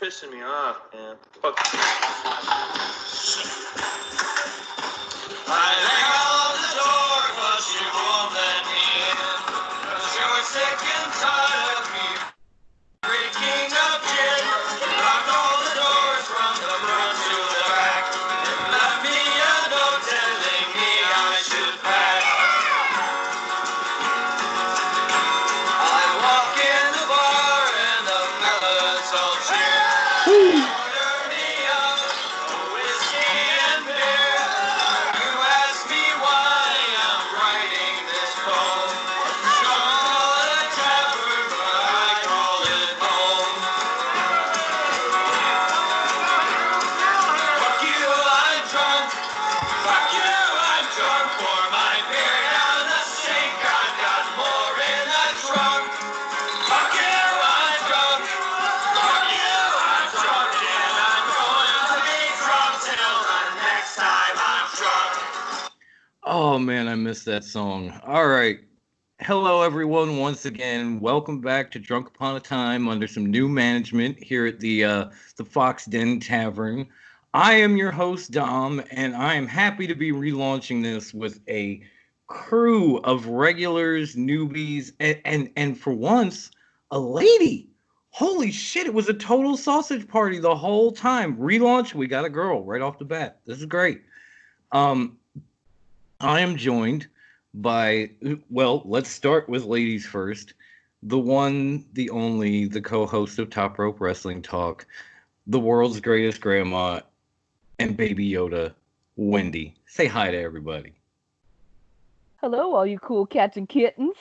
pissing me off, man. Fuck. I rang on the door, but she won't let me in. 'Cause you're sick and tired of me drinking up gin. Locked all the doors from the front to the back. And left me a note telling me I should pack. I walk in the bar and the fellas all cheer. Order me up a whiskey and beer. You ask me why I'm writing this poem. Call it a tavern, but I call it home. Fuck you, I'm drunk. Fuck you, I'm drunk for my beer down the sink. I've got more in the trunk. Fuck you, I'm drunk. Fuck you, I'm drunk. And I'm going to be drunk till the next time I'm drunk. Oh man, I missed that song. All right. Hello everyone once again. Welcome back to Drunk Upon a Time under some new management here at the Fox Den Tavern. I am your host Dom, and I am happy to be relaunching this with a crew of regulars, newbies, and for once, a lady. Holy shit, it was a total sausage party the whole time. Relaunch, we got a girl right off the bat. This is great. I am joined by, well, let's start with ladies first. The one, the only, the co-host of Top Rope Wrestling Talk, the world's greatest grandma, and Baby Yoda, Wendy. Say hi to everybody. Hello, all you cool cats and kittens.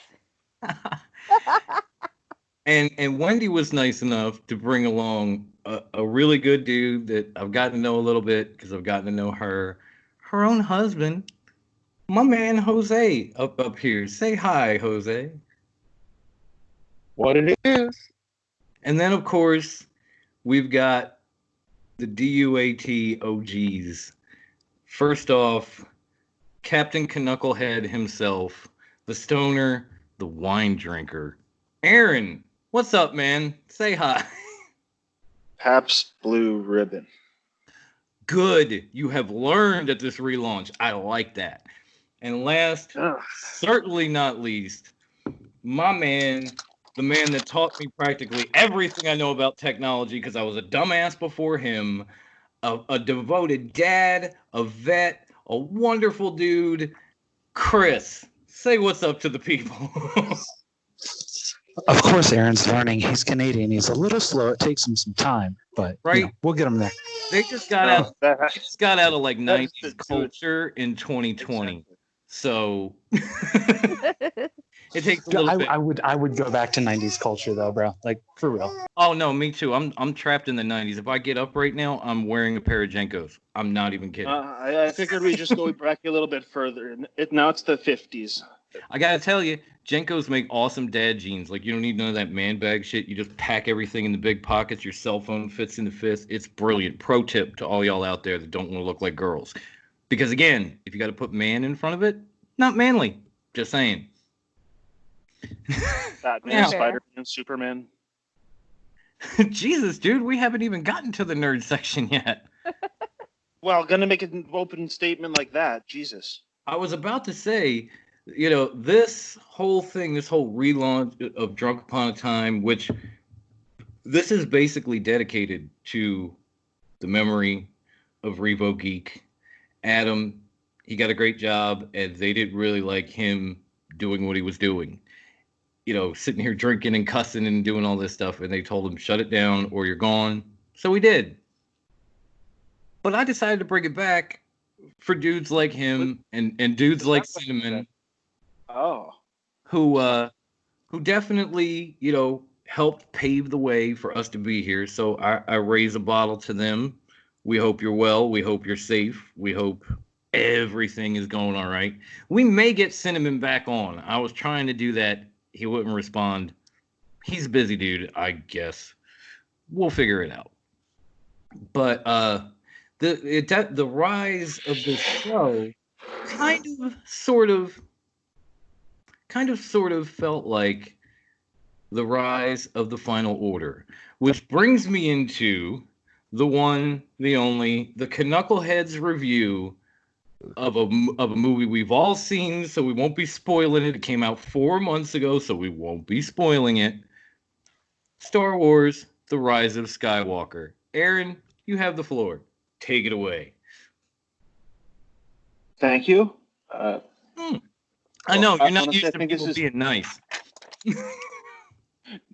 And Wendy was nice enough to bring along a really good dude that I've gotten to know a little bit because I've gotten to know her own husband. My man Jose up here. Say hi, Jose. What it is? And then, of course, we've got the DUAT OGs. First off, Captain Knucklehead himself, the stoner, the wine drinker. Aaron, what's up, man? Say hi. Pabst Blue Ribbon. Good. You have learned at this relaunch. I like that. And last, certainly not least, my man, the man that taught me practically everything I know about technology because I was a dumbass before him, a devoted dad, a vet, a wonderful dude, Chris. Say what's up to the people. Of course, Aaron's learning. He's Canadian. He's a little slow. It takes him some time, but right, we'll get him there. They just got out. Just got out of like 90s culture in 2020. Exactly. So it takes a little bit. I would go back to 90s culture though, bro. Like for real. Oh no, me too. I'm trapped in the 90s. If I get up right now, I'm wearing a pair of Jenkos. I'm not even kidding. I figured we just go back a little bit further. Now it's the 50s. I gotta tell you, Jenkos make awesome dad jeans. Like you don't need none of that man bag shit. You just pack everything in the big pockets. Your cell phone fits in the fifth. It's brilliant. Pro tip to all y'all out there that don't want to look like girls. Because again, if you got to put man in front of it, not manly. Just saying. Batman, Spider-Man, Superman. Jesus, dude, we haven't even gotten to the nerd section yet. Well, gonna make an open statement like that. Jesus. I was about to say, this whole thing, this whole relaunch of Drunk Upon a Time, which this is basically dedicated to the memory of Revo Geek. Adam, he got a great job, and they didn't really like him doing what he was doing. Sitting here drinking and cussing and doing all this stuff, and they told him, shut it down or you're gone. So he did. But I decided to bring it back for dudes like him and dudes like Cinnamon. Oh. Who definitely, helped pave the way for us to be here. So I raise a bottle to them. We hope you're well. We hope you're safe. We hope everything is going all right. We may get Cinnamon back on. I was trying to do that. He wouldn't respond. He's a busy dude, I guess. We'll figure it out. But the rise of this show kind of sort of felt like The Rise of the Final Order, which brings me into the one, the only, the Knuckleheads review of a movie we've all seen, so we won't be spoiling it. It came out 4 months ago, so we won't be spoiling it. Star Wars: The Rise of Skywalker. Aaron, you have the floor. Take it away. Thank you. I know you're not honestly, used I to think people this is being nice.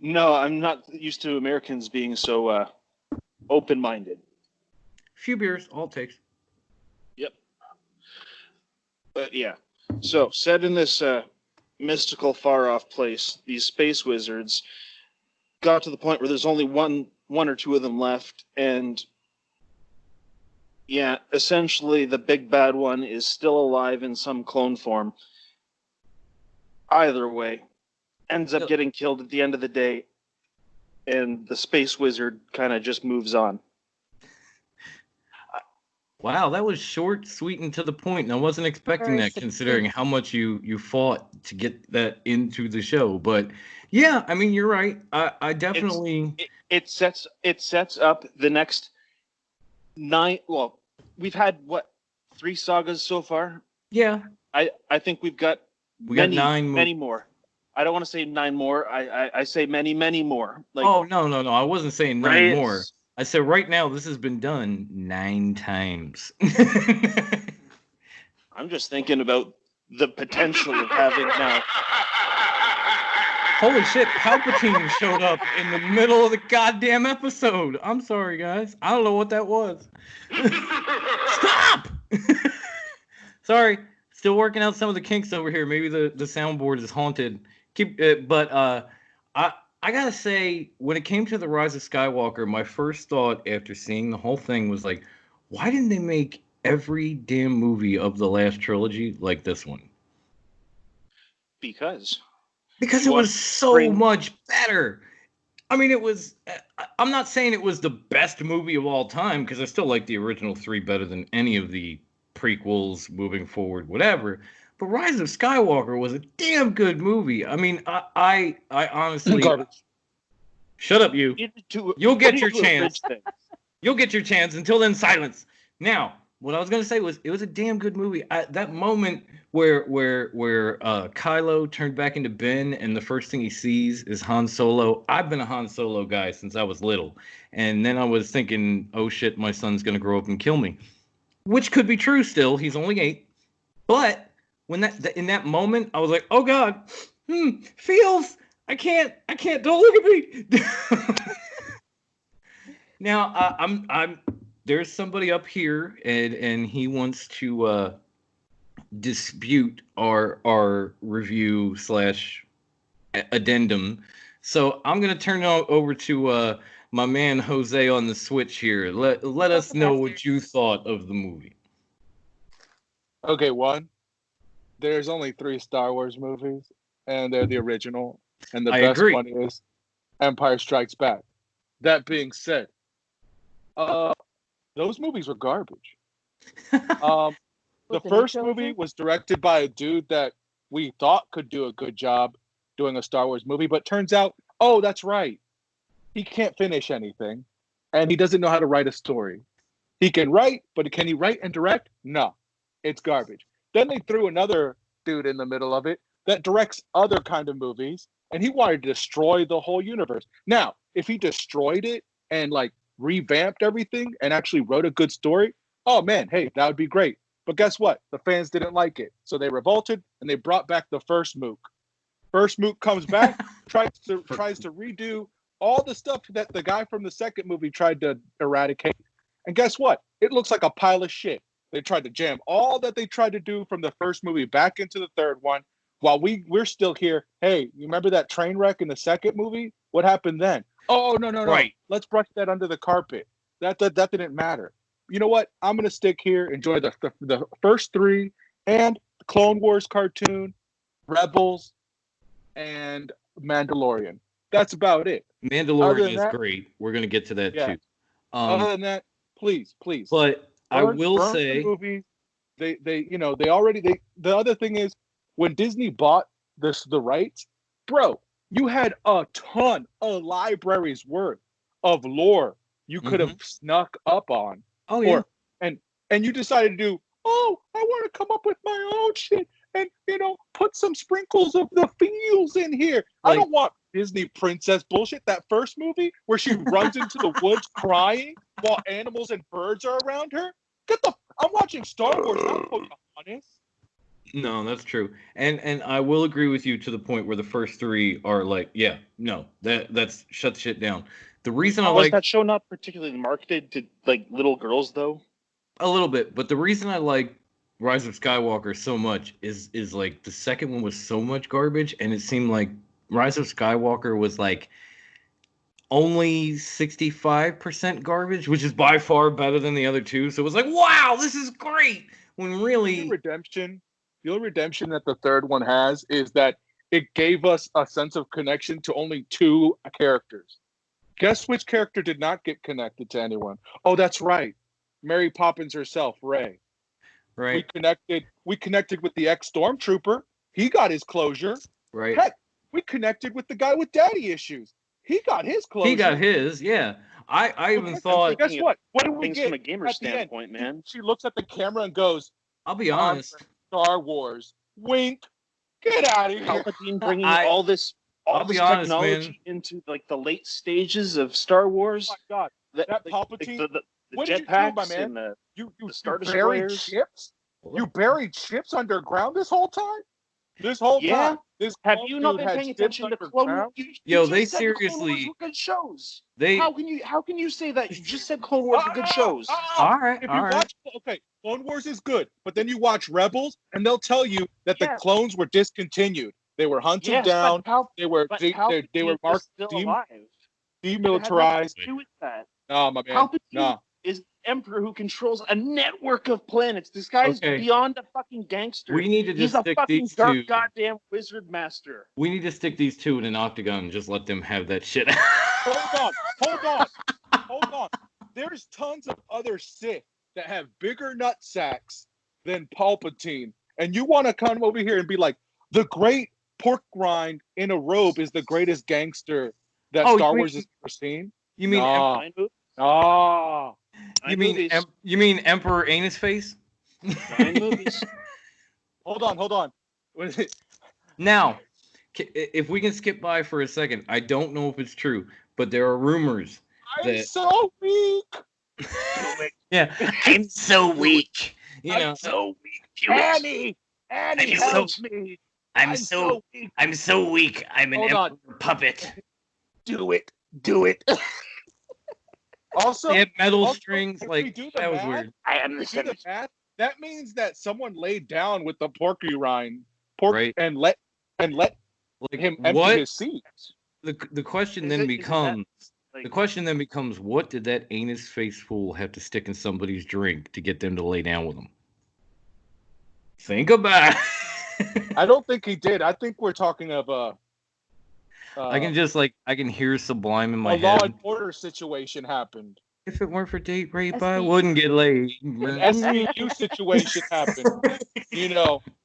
no. I'm not used to Americans being so open-minded. Few beers, all it takes. Yep. But yeah. So set in this mystical, far-off place, these space wizards got to the point where there's only one or two of them left, and yeah, essentially the big bad one is still alive in some clone form. Either way, ends up getting killed at the end of the day, and the space wizard kind of just moves on. Wow, that was short, sweet, and to the point. And I wasn't expecting Very that, considering succinct. how much you fought to get that into the show. But yeah, I mean, you're right. I definitely. It sets up the next 9. Well, we've had what, 3 sagas so far. Yeah, I think we got got 9 many more. I don't want to say 9 more. I say many more. Like, oh no, I wasn't saying 9 right? more. I said right now this has been done 9 times. I'm just thinking about the potential of having now. Holy shit, Palpatine showed up in the middle of the goddamn episode. I'm sorry, guys. I don't know what that was. Stop! Sorry, still working out some of the kinks over here. Maybe the soundboard is haunted. I gotta say, when it came to the Rise of Skywalker, my first thought after seeing the whole thing was like, why didn't they make every damn movie of the last trilogy like this one? Because it was so much better. I mean, it was. I'm not saying it was the best movie of all time, because I still like the original 3 better than any of the prequels moving forward, whatever. But Rise of Skywalker was a damn good movie. I mean, I honestly. Garbage. Shut up, you. You'll get your chance. You'll get your chance. Until then, silence. Now, what I was gonna say was, it was a damn good movie. That moment where Kylo turned back into Ben, and the first thing he sees is Han Solo. I've been a Han Solo guy since I was little, and then I was thinking, oh shit, my son's gonna grow up and kill me, which could be true. Still, he's only 8, but when in that moment, I was like, oh god, feels. I can't. Don't look at me. Now, I'm. There's somebody up here, and he wants to dispute our review / addendum. So I'm gonna turn it over to my man Jose on the switch here. Let us know what you thought of the movie. Okay, one. There's only 3 Star Wars movies, and they're the original. And the best one is Empire Strikes Back. That being said, those movies were garbage. The first movie was directed by a dude that we thought could do a good job doing a Star Wars movie, but turns out, oh, that's right. He can't finish anything, and he doesn't know how to write a story. He can write, but can he write and direct? No, it's garbage. Then they threw another dude in the middle of it that directs other kind of movies, and he wanted to destroy the whole universe. Now, if he destroyed it and like revamped everything and actually wrote a good story, oh man, hey, that would be great. But guess what? The fans didn't like it. So they revolted and they brought back the first Mook. First Mook comes back, tries to redo all the stuff that the guy from the second movie tried to eradicate. And guess what? It looks like a pile of shit. They tried to jam all that they tried to do from the first movie back into the third one, while we're still here. Hey, you remember that train wreck in the second movie? What happened then? Oh, no. Right. Let's brush that under the carpet. That didn't matter. You know what? I'm going to stick here, enjoy the first 3, and the Clone Wars cartoon, Rebels, and Mandalorian. That's about it. Mandalorian is great. We're going to get to that too. Other than that, please. But I will say, the movies, the other thing is, when Disney bought the rights, bro, you had a ton, a library's worth of lore you could have snuck up on. Oh yeah. And you decided to do, oh, I want to come up with my own shit and, put some sprinkles of the feels in here. I don't want Disney princess bullshit. That first movie where she runs into the woods crying while animals and birds are around her. I'm watching Star Wars, not Pocahontas. No, that's true. And I will agree with you to the point where the first three are like, yeah, no, that's shut the shit down. The reason was that show not particularly marketed to like little girls though? A little bit, but the reason I like Rise of Skywalker so much is like the second one was so much garbage, and it seemed like Rise of Skywalker was like only 65% garbage, which is by far better than the other two. So it was like, wow, this is great. When really the only redemption that the third one has is that it gave us a sense of connection to only two characters. Guess which character did not get connected to anyone? Oh, that's right. Mary Poppins herself, Rey. Right. We connected with the ex-stormtrooper. He got his closure. Right. Heck, we connected with the guy with daddy issues. He got his closure. He got his, yeah. I even thought. Guess what? What do we get from a gamer standpoint, man? She looks at the camera and goes, I'll be honest. Star Wars. Wink. Get out of here. Palpatine bringing all this technology into like the late stages of Star Wars. Oh my God. That Palpatine. The jetpacks and the Star Destroyers. You buried ships underground this whole time? This whole time? Have you not been paying attention to Clone Wars? Yo, they seriously. Good shows. How can you say that? You just said Clone Wars were good shows. All right. Clone Wars is good, but then you watch Rebels, and they'll tell you that the clones were discontinued. They were hunted down. They were marked demilitarized. No, my man. Palpatine is the emperor who controls a network of planets. This guy's beyond a fucking gangster. We need to just stick these dark goddamn wizard master. We need to stick these two in an octagon and just let them have that shit. Hold on. There's tons of other Sith that have bigger nut sacks than Palpatine. And you want to come over here and be like, the great pork rind in a robe is the greatest gangster that Star Wars has ever seen? You mean You mean Emperor Anus Face? 9 movies. Hold on. Now, if we can skip by for a second, I don't know if it's true, but there are rumors I'm so weak. Yeah, I'm so weak. I'm so weak. Annie, help me. I'm so weak. I'm an emperor puppet. Do it. Also, they had metal strings. Like that was weird. I am the seventh. That means that someone laid down with the porky rind, and let him empty his seats. The question then becomes. The question then becomes, what did that anus face fool have to stick in somebody's drink to get them to lay down with him? Think about it. I don't think he did. I think we're talking of I can hear Sublime in my head. A Law and Order situation happened. If it weren't for date rape, I wouldn't get laid. An SVU situation happened.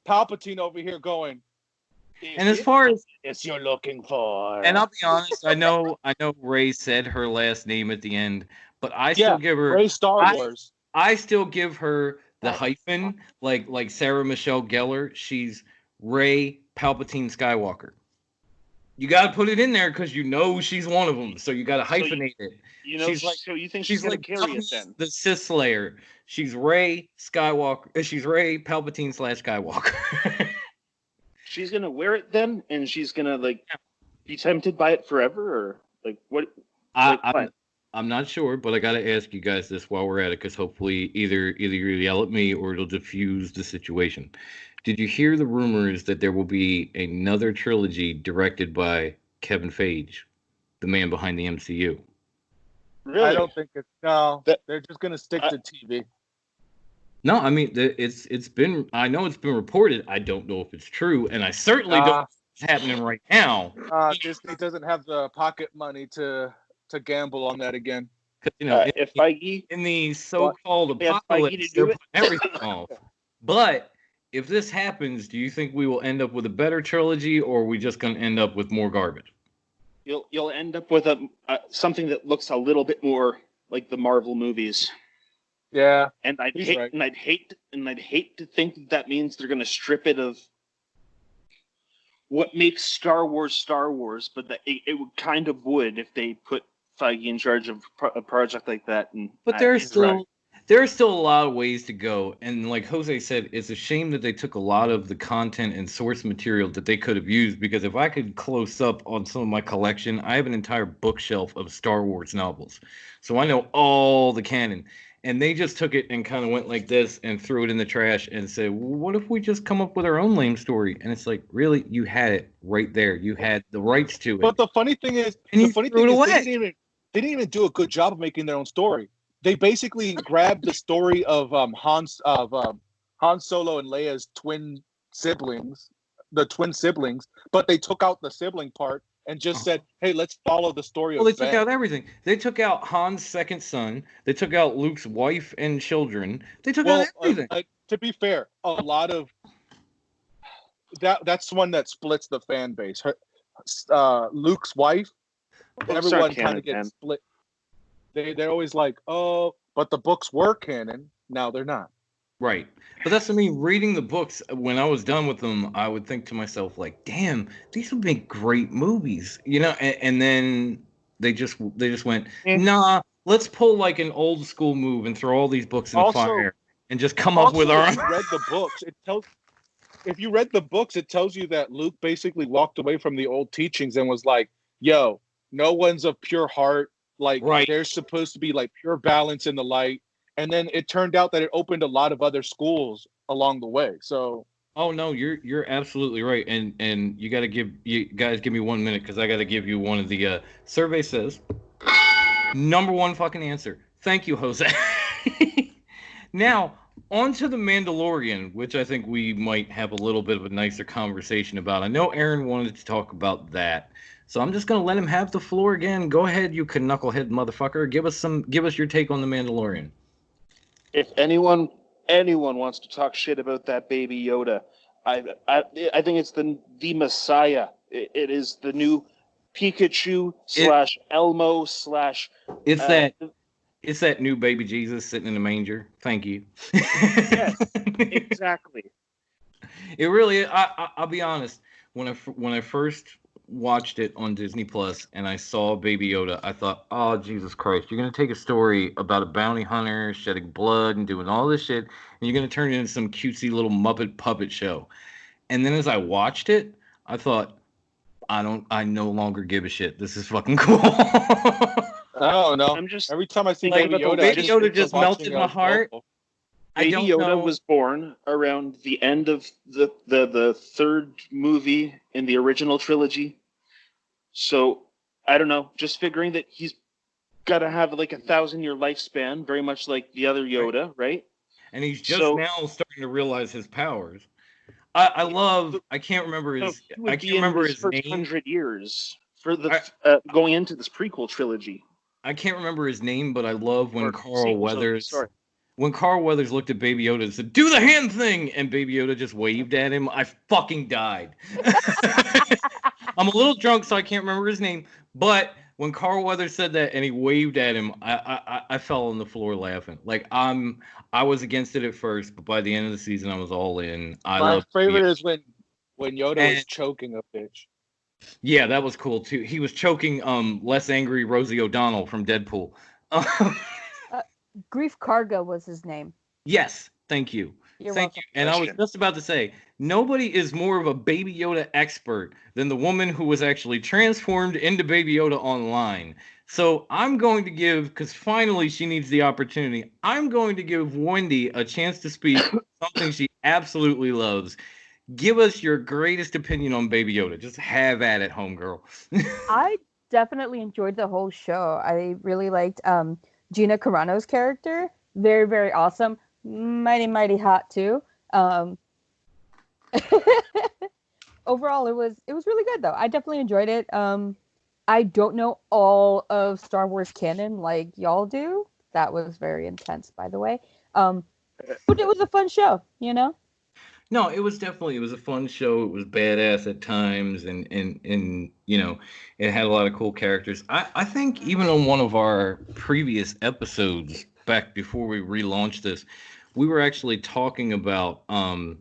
Palpatine over here going. And as far as you're looking for, and I'll be honest, I know Ray said her last name at the end, but I still give her Ray Star Wars. I still give her the hyphen, like Sarah Michelle Gellar. She's Ray Palpatine Skywalker. You got to put it in there because she's one of them. So you got to hyphenate it. So you think she's like carry it then? The Sith Slayer. She's Ray Skywalker. She's Ray Palpatine / Skywalker. She's gonna wear it then, and she's gonna be tempted by it forever, or what? I'm not sure, but I gotta ask you guys this while we're at it, because hopefully either you yell at me or it'll diffuse the situation. Did you hear the rumors that there will be another trilogy directed by Kevin Feige, the man behind the MCU? Really? I don't think they're just gonna stick to TV. No, I mean it's been. I know it's been reported. I don't know if it's true, and I certainly don't know what's happening right now. Disney doesn't have the pocket money to gamble on that again. If Feige in the so-called apocalypse, they're putting everything off. But if this happens, do you think we will end up with a better trilogy, or are we just going to end up with more garbage? You'll end up with something that looks a little bit more like the Marvel movies. Yeah, and I'd he's hate right. and I'd hate to think that means they're going to strip it of what makes Star Wars, but that it would kind of would if they put Feige in charge of a project like that. But there's still a lot of ways to go, and like Jose said, it's a shame that they took a lot of the content and source material that they could have used. Because if I could close up on some of my collection, I have an entire bookshelf of Star Wars novels, so I know all the canon. And they just took it and kind of went like this and threw it in the trash and said, well, what if we just come up with our own lame story? And it's like, really? You had it right there. You had the rights to it. But the funny thing is, And you threw it away. they didn't even do a good job of making their own story. They basically grabbed the story of Han Solo and Leia's twin siblings, but they took out the sibling part and just said, "Hey, let's follow the story of." Well, they took out everything. They took out Han's second son. They took out Luke's wife and children. They took out everything. To be fair, a lot of that's one that splits the fan base. Luke's wife, everyone kind of gets split. They're always like, oh, but the books were canon. Now they're not. Right. But that's what I mean. Reading the books, when I was done with them, I would think to myself, like, damn, these would make great movies. You know, and then they just went, nah, let's pull like an old school move and throw all these books in the fire and just come up with our own. If you read the books, if you read the books, it tells you that Luke basically walked away from the old teachings and was like, yo, no one's of pure heart. Like, there's supposed to be like pure balance in the light. And then it turned out that it opened a lot of other schools along the way. So, oh no, you're absolutely right. And you guys give me 1 minute because I got to give you one of the survey says number one fucking answer. Thank you, Jose. Now on to the Mandalorian, which I think we might have a little bit of a nicer conversation about. I know Aaron wanted to talk about that. So I'm just gonna let him have the floor again. Go ahead, you knucklehead motherfucker. Give us your take on the Mandalorian. If anyone wants to talk shit about that Baby Yoda, I think it's the Messiah. It is the new Pikachu / Elmo / It's that new baby Jesus sitting in the manger. Thank you. Yes, exactly. It really. I'll be honest. When I first watched it on Disney Plus and I saw Baby Yoda, I thought, oh Jesus Christ, you're gonna take a story about a bounty hunter shedding blood and doing all this shit, and you're gonna turn it into some cutesy little Muppet puppet show. And then as I watched it, I thought, I no longer give a shit. This is fucking cool. Oh no! Every time I see Baby Yoda, just melted my heart. Baby Yoda was born around the end of the third movie in the original trilogy. So, I don't know, just figuring that he's got to have like 1,000-year lifespan, very much like the other Yoda, right? And he's just now starting to realize his powers. I can't remember his first name. 100 years for the going into this prequel trilogy. I can't remember his name, but I love when Carl Weathers looked at Baby Yoda and said, "Do the hand thing," and Baby Yoda just waved at him. I fucking died. I'm a little drunk, so I can't remember his name. But when Carl Weathers said that and he waved at him, I fell on the floor laughing. Like I was against it at first, but by the end of the season, I was all in. My favorite is when Yoda was choking a bitch. Yeah, that was cool too. He was choking less angry Rosie O'Donnell from Deadpool. Grief Karga was his name. Yes, thank you. Thank you. And I was just about to say, nobody is more of a Baby Yoda expert than the woman who was actually transformed into Baby Yoda online. So I'm going to give, because finally she needs the opportunity, I'm going to give Wendy a chance to speak something she absolutely loves. Give us your greatest opinion on Baby Yoda. Just have at it, homegirl. I definitely enjoyed the whole show. I really liked Gina Carano's character. Very, very awesome. Mighty, mighty hot too. Overall, it was really good though. I definitely enjoyed it. I don't know all of Star Wars canon like y'all do. That was very intense, by the way. But it was a fun show, you know? No, it was a fun show. It was badass at times, and it had a lot of cool characters. I think even on one of our previous episodes back before we relaunched this, we were actually talking about God,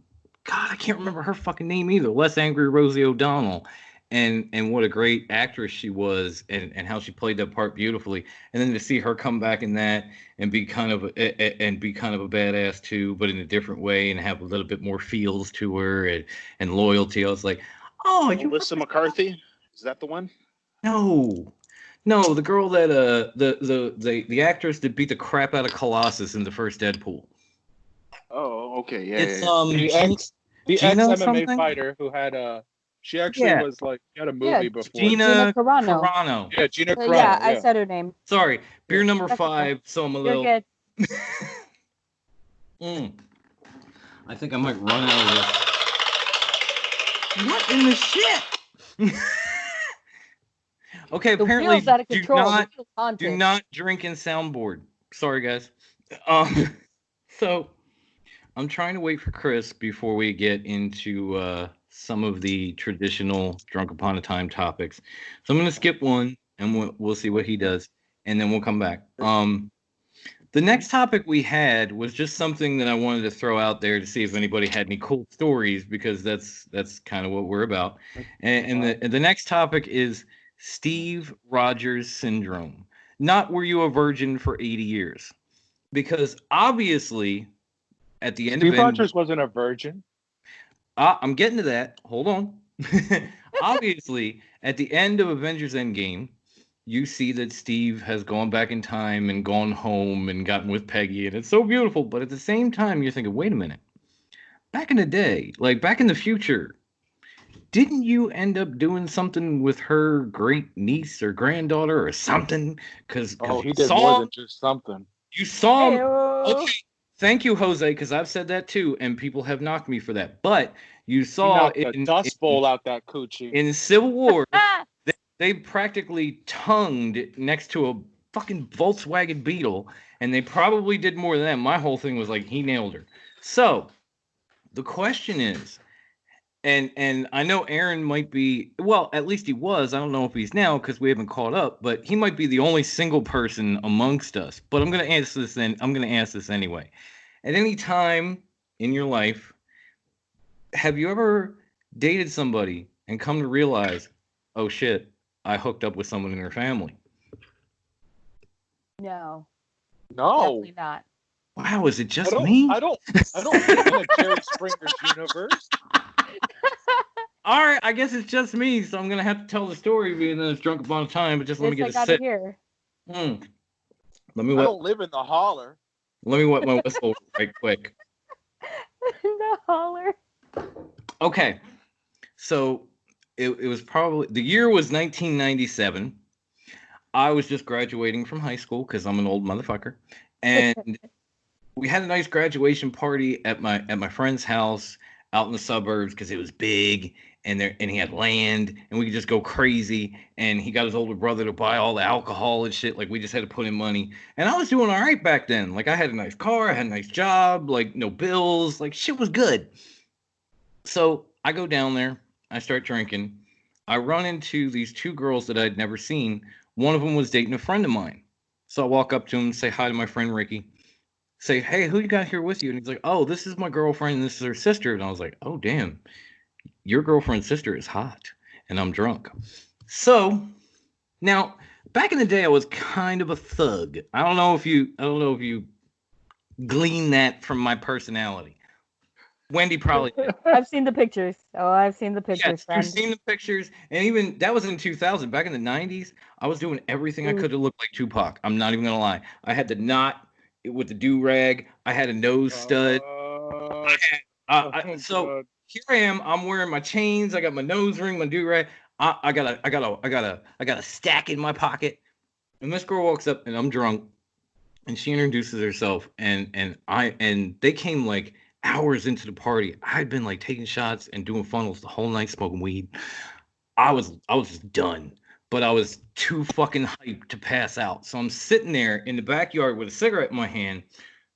I can't remember her fucking name either. Less Angry Rosie O'Donnell, and what a great actress she was, and how she played that part beautifully. And then to see her come back in that and be kind of a badass too, but in a different way, and have a little bit more feels to her, and loyalty. I was like, oh, you Melissa McCarthy, is that the one? no. No, the girl that the actress that beat the crap out of Colossus in the first Deadpool. Oh, okay, yeah, It's The ex Gina MMA something? fighter who had she actually Yeah. was like had a Yeah, movie before. Gina Carano. Carano. Yeah, Gina Carano. Yeah, Yeah, I said her name. Sorry, beer number That's okay. 5. So I'm a You're little. good. I think I might run out of this. What in the shit? Okay, The apparently wheel's out of control. The wheel's do haunted. not drink in soundboard. Sorry, guys. So I'm trying to wait for Chris before we get into some of the traditional Drunk Upon a Time topics. So I'm going to skip one, and we'll see what he does, and then we'll come back. The next topic we had was just something that I wanted to throw out there to see if anybody had any cool stories, because that's kind of what we're about. And the next topic is Steve Rogers syndrome. Not were you a virgin for 80 years? Because obviously, at the end Steve of Rogers wasn't a virgin. I'm getting to that. Hold on. Obviously, at the end of Avengers Endgame, you see that Steve has gone back in time and gone home and gotten with Peggy, and it's so beautiful. But at the same time, you're thinking, wait a minute. Back in the day, like back in the future, didn't you end up doing something with her great niece or granddaughter or something? Because Oh, he you did saw more him, than just something. you saw him. Heyo. Okay, thank you, Jose, because I've said that too, and people have knocked me for that. But you He saw knocked the dust bowl out that coochie. in Civil War, they practically tongued next to a fucking Volkswagen Beetle, and they probably did more than that. My whole thing was like, he nailed her. So the question is, and I know Aaron might be, well, at least he was. I don't know if he's now because we haven't caught up, but he might be the only single person amongst us. But I'm gonna answer this then. I'm gonna ask this anyway. At any time in your life, have you ever dated somebody and come to realize, oh shit, I hooked up with someone in her family? No, No, definitely not. Wow, is it just I don't. me? I don't live in a Jerry Springer's universe. All right, I guess it's just me, so I'm gonna have to tell the story being that it's Drunk Upon a Time. But just let me Yes, get I a got it sip. here. Let me I wet. don't live in the holler. Let me wet my whistle right quick. The holler. Okay, so it was probably the year was 1997. I was just graduating from high school because I'm an old motherfucker, and we had a nice graduation party at my friend's house out in the suburbs because it was big, and he had land, and we could just go crazy. And he got his older brother to buy all the alcohol and shit. Like we just had to put in money, and I was doing all right back then. Like I had a nice car, I had a nice job, like no bills, like shit was good. So I go down there, I start drinking. I run into these two girls that I'd never seen. One of them was dating a friend of mine. So I walk up to him, say hi to my friend Ricky, say, hey, who you got here with you? And he's like, oh, this is my girlfriend, and this is her sister. And I was like, oh, damn, your girlfriend's sister is hot, and I'm drunk. So now, back in the day, I was kind of a thug. I don't know if you glean that from my personality. Wendy probably did. I've seen the pictures. Oh, I've seen the pictures, Yes, friend. you've seen the pictures, and even that was in 2000. Back in the 90s, I was doing everything I could to look like Tupac. I'm not even gonna lie. I had the knot with the do rag. I had a nose stud. So here I am. I'm wearing my chains. I got my nose ring, my do rag. I got a stack in my pocket. And this girl walks up, and I'm drunk, and she introduces herself, and they came like hours into the party. I'd been like taking shots and doing funnels the whole night, smoking weed. I was just done, but I was too fucking hyped to pass out. So I'm sitting there in the backyard with a cigarette in my hand,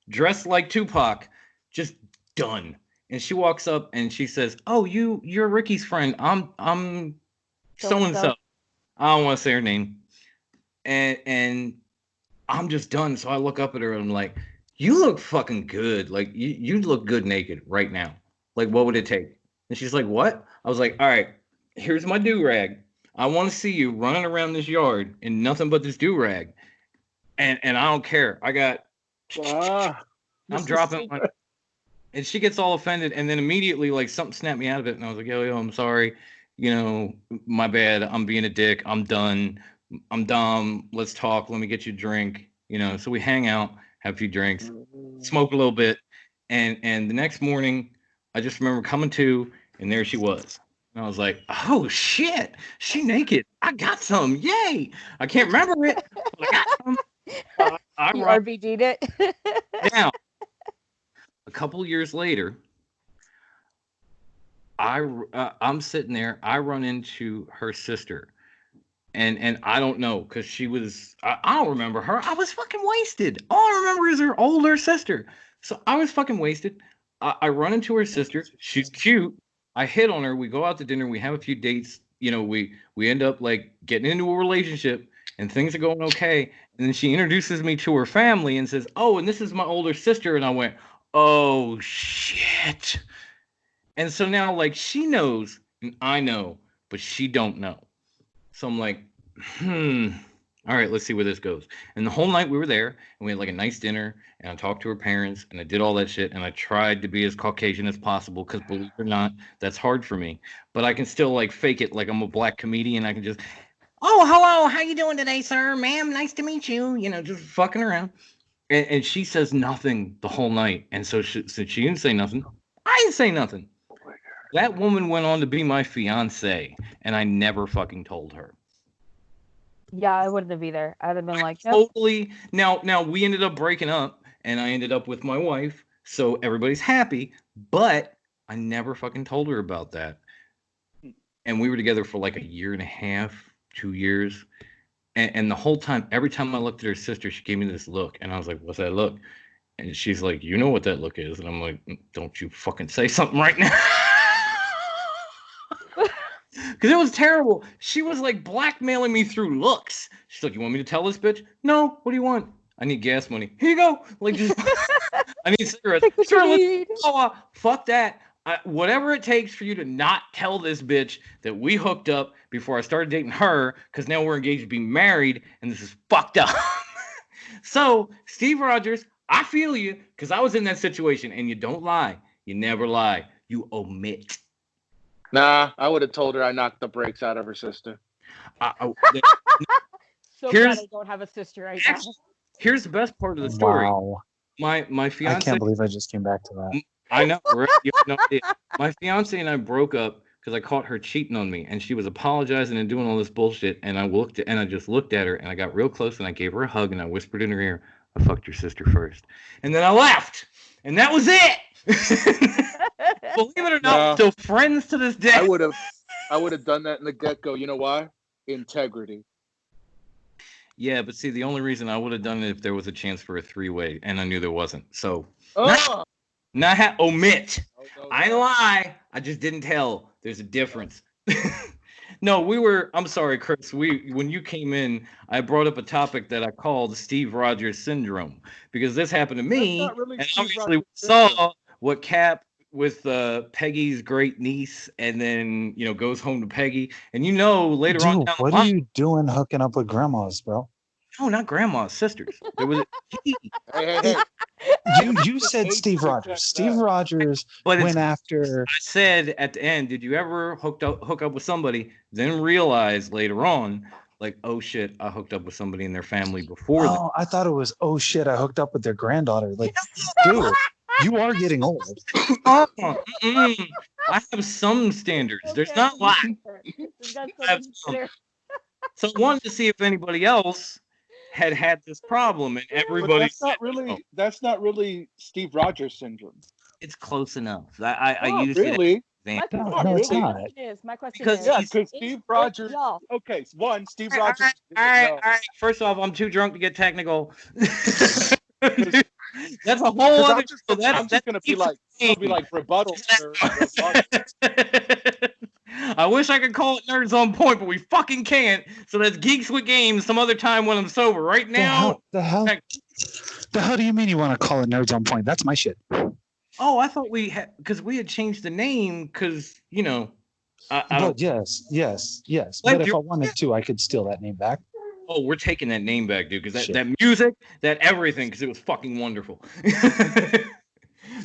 dressed like Tupac, just done. And she walks up and she says, "Oh, you're Ricky's friend. I'm so and so. I don't want to say her name." And I'm just done. So I look up at her and I'm like, "You look fucking good. Like you look good naked right now. Like what would it take?" And she's like, "What?" I was like, "All right, here's my do-rag. I want to see you running around this yard in nothing but this do-rag. And I don't care. I got I'm dropping one." And she gets all offended, and then immediately, like, something snapped me out of it, and I was like, yo, I'm sorry. My bad. I'm being a dick. I'm done. I'm dumb. Let's talk. Let me get you a drink. So we hang out, have a few drinks, smoke a little bit, and the next morning, I just remember coming to, and there she was. And I was like, oh, shit. She naked. I got some. Yay. I can't remember it, but I got some. You RBG'd it? Now, a couple years later, I'm sitting there. I run into her sister, and I don't know because she was. I don't remember her. I was fucking wasted. All I remember is her older sister. So I was fucking wasted. I run into her sister. She's cute. I hit on her. We go out to dinner. We have a few dates. We end up like getting into a relationship, and things are going okay. And then she introduces me to her family and says, "Oh, and this is my older sister." And I went, "Oh shit." And so now like she knows and I know, but she don't know. So I'm like, all right, let's see where this goes. And the whole night we were there and we had like a nice dinner and I talked to her parents and I did all that shit and I tried to be as Caucasian as possible because believe it or not, that's hard for me. But I can still like fake it like I'm a black comedian. I can just, "Oh, hello, how you doing today, sir? Ma'am, nice to meet you." Just fucking around. And she says nothing the whole night. And so since she didn't say nothing, I didn't say nothing. That woman went on to be my fiance, and I never fucking told her. Yeah, I wouldn't have either. I'd have been like, nope. Totally. Now we ended up breaking up, and I ended up with my wife, so everybody's happy. But I never fucking told her about that. And we were together for like a year and a half, 2 years. And the whole time, every time I looked at her sister, she gave me this look. And I was like, "What's that look?" And she's like, "You know what that look is." And I'm like, "Don't you fucking say something right now." Because it was terrible. She was like blackmailing me through looks. She's like, "You want me to tell this bitch?" "No. What do you want?" "I need gas money." "Here you go." Like, just, "I need cigarettes." "Sure, fuck that. Whatever it takes for you to not tell this bitch that we hooked up before I started dating her, because now we're engaged to be married, and this is fucked up." So, Steve Rogers, I feel you, because I was in that situation, and you don't lie. You never lie. You omit. Nah, I would have told her I knocked the brakes out of her sister. So glad I don't have a sister right now. Here's the best part of the story. Wow. My fiance. I can't believe I just came back to that. I know, right? You have no idea. My fiance and I broke up because I caught her cheating on me, and she was apologizing and doing all this bullshit. And I just looked at her, and I got real close, and I gave her a hug, and I whispered in her ear, "I fucked your sister first." And then I left, and that was it. Believe it or not, we're still friends to this day. I would have done that in the get-go. You know why? Integrity. Yeah, but see, the only reason I would have done it if there was a chance for a three-way, and I knew there wasn't. So, omit. I lie. I just didn't tell. There's a difference. No, I'm sorry, Chris. When you came in, I brought up a topic that I called Steve Rogers syndrome because this happened to me, really and Steve obviously we Rogers saw what Cap with Peggy's great niece, and then goes home to Peggy, and later on down what the line, are you doing hooking up with grandmas, bro? No, not grandma's sisters. There was Hey. You said Steve Rogers. Steve Rogers went after. I said at the end, did you ever hook up with somebody, then realize later on, like, oh shit, I hooked up with somebody in their family before. Oh, I thought it was, oh shit, I hooked up with their granddaughter. Like, dude, you are getting old. I have some standards. There's not a lot. So I wanted to see if anybody else had this problem, and everybody. That's not really Steve Rogers syndrome. It's close enough. I used really? it. My question is, because Steve Rogers. Okay, Steve Rogers. All right. First off, I'm too drunk to get technical. That's a whole 'Cause other. I'm just gonna be like rebuttal. I wish I could call it Nerds on Point, but we fucking can't. So that's Geeks with Games some other time when I'm sober. Right now. The hell do you mean you want to call it Nerds on Point? That's my shit. Oh, I thought we had, because we had changed the name because, you know. I But don't. yes. Like, But if I wanted to, I could steal that name back. Oh, we're taking that name back, dude, because Shit. that music, that everything, because it was fucking wonderful.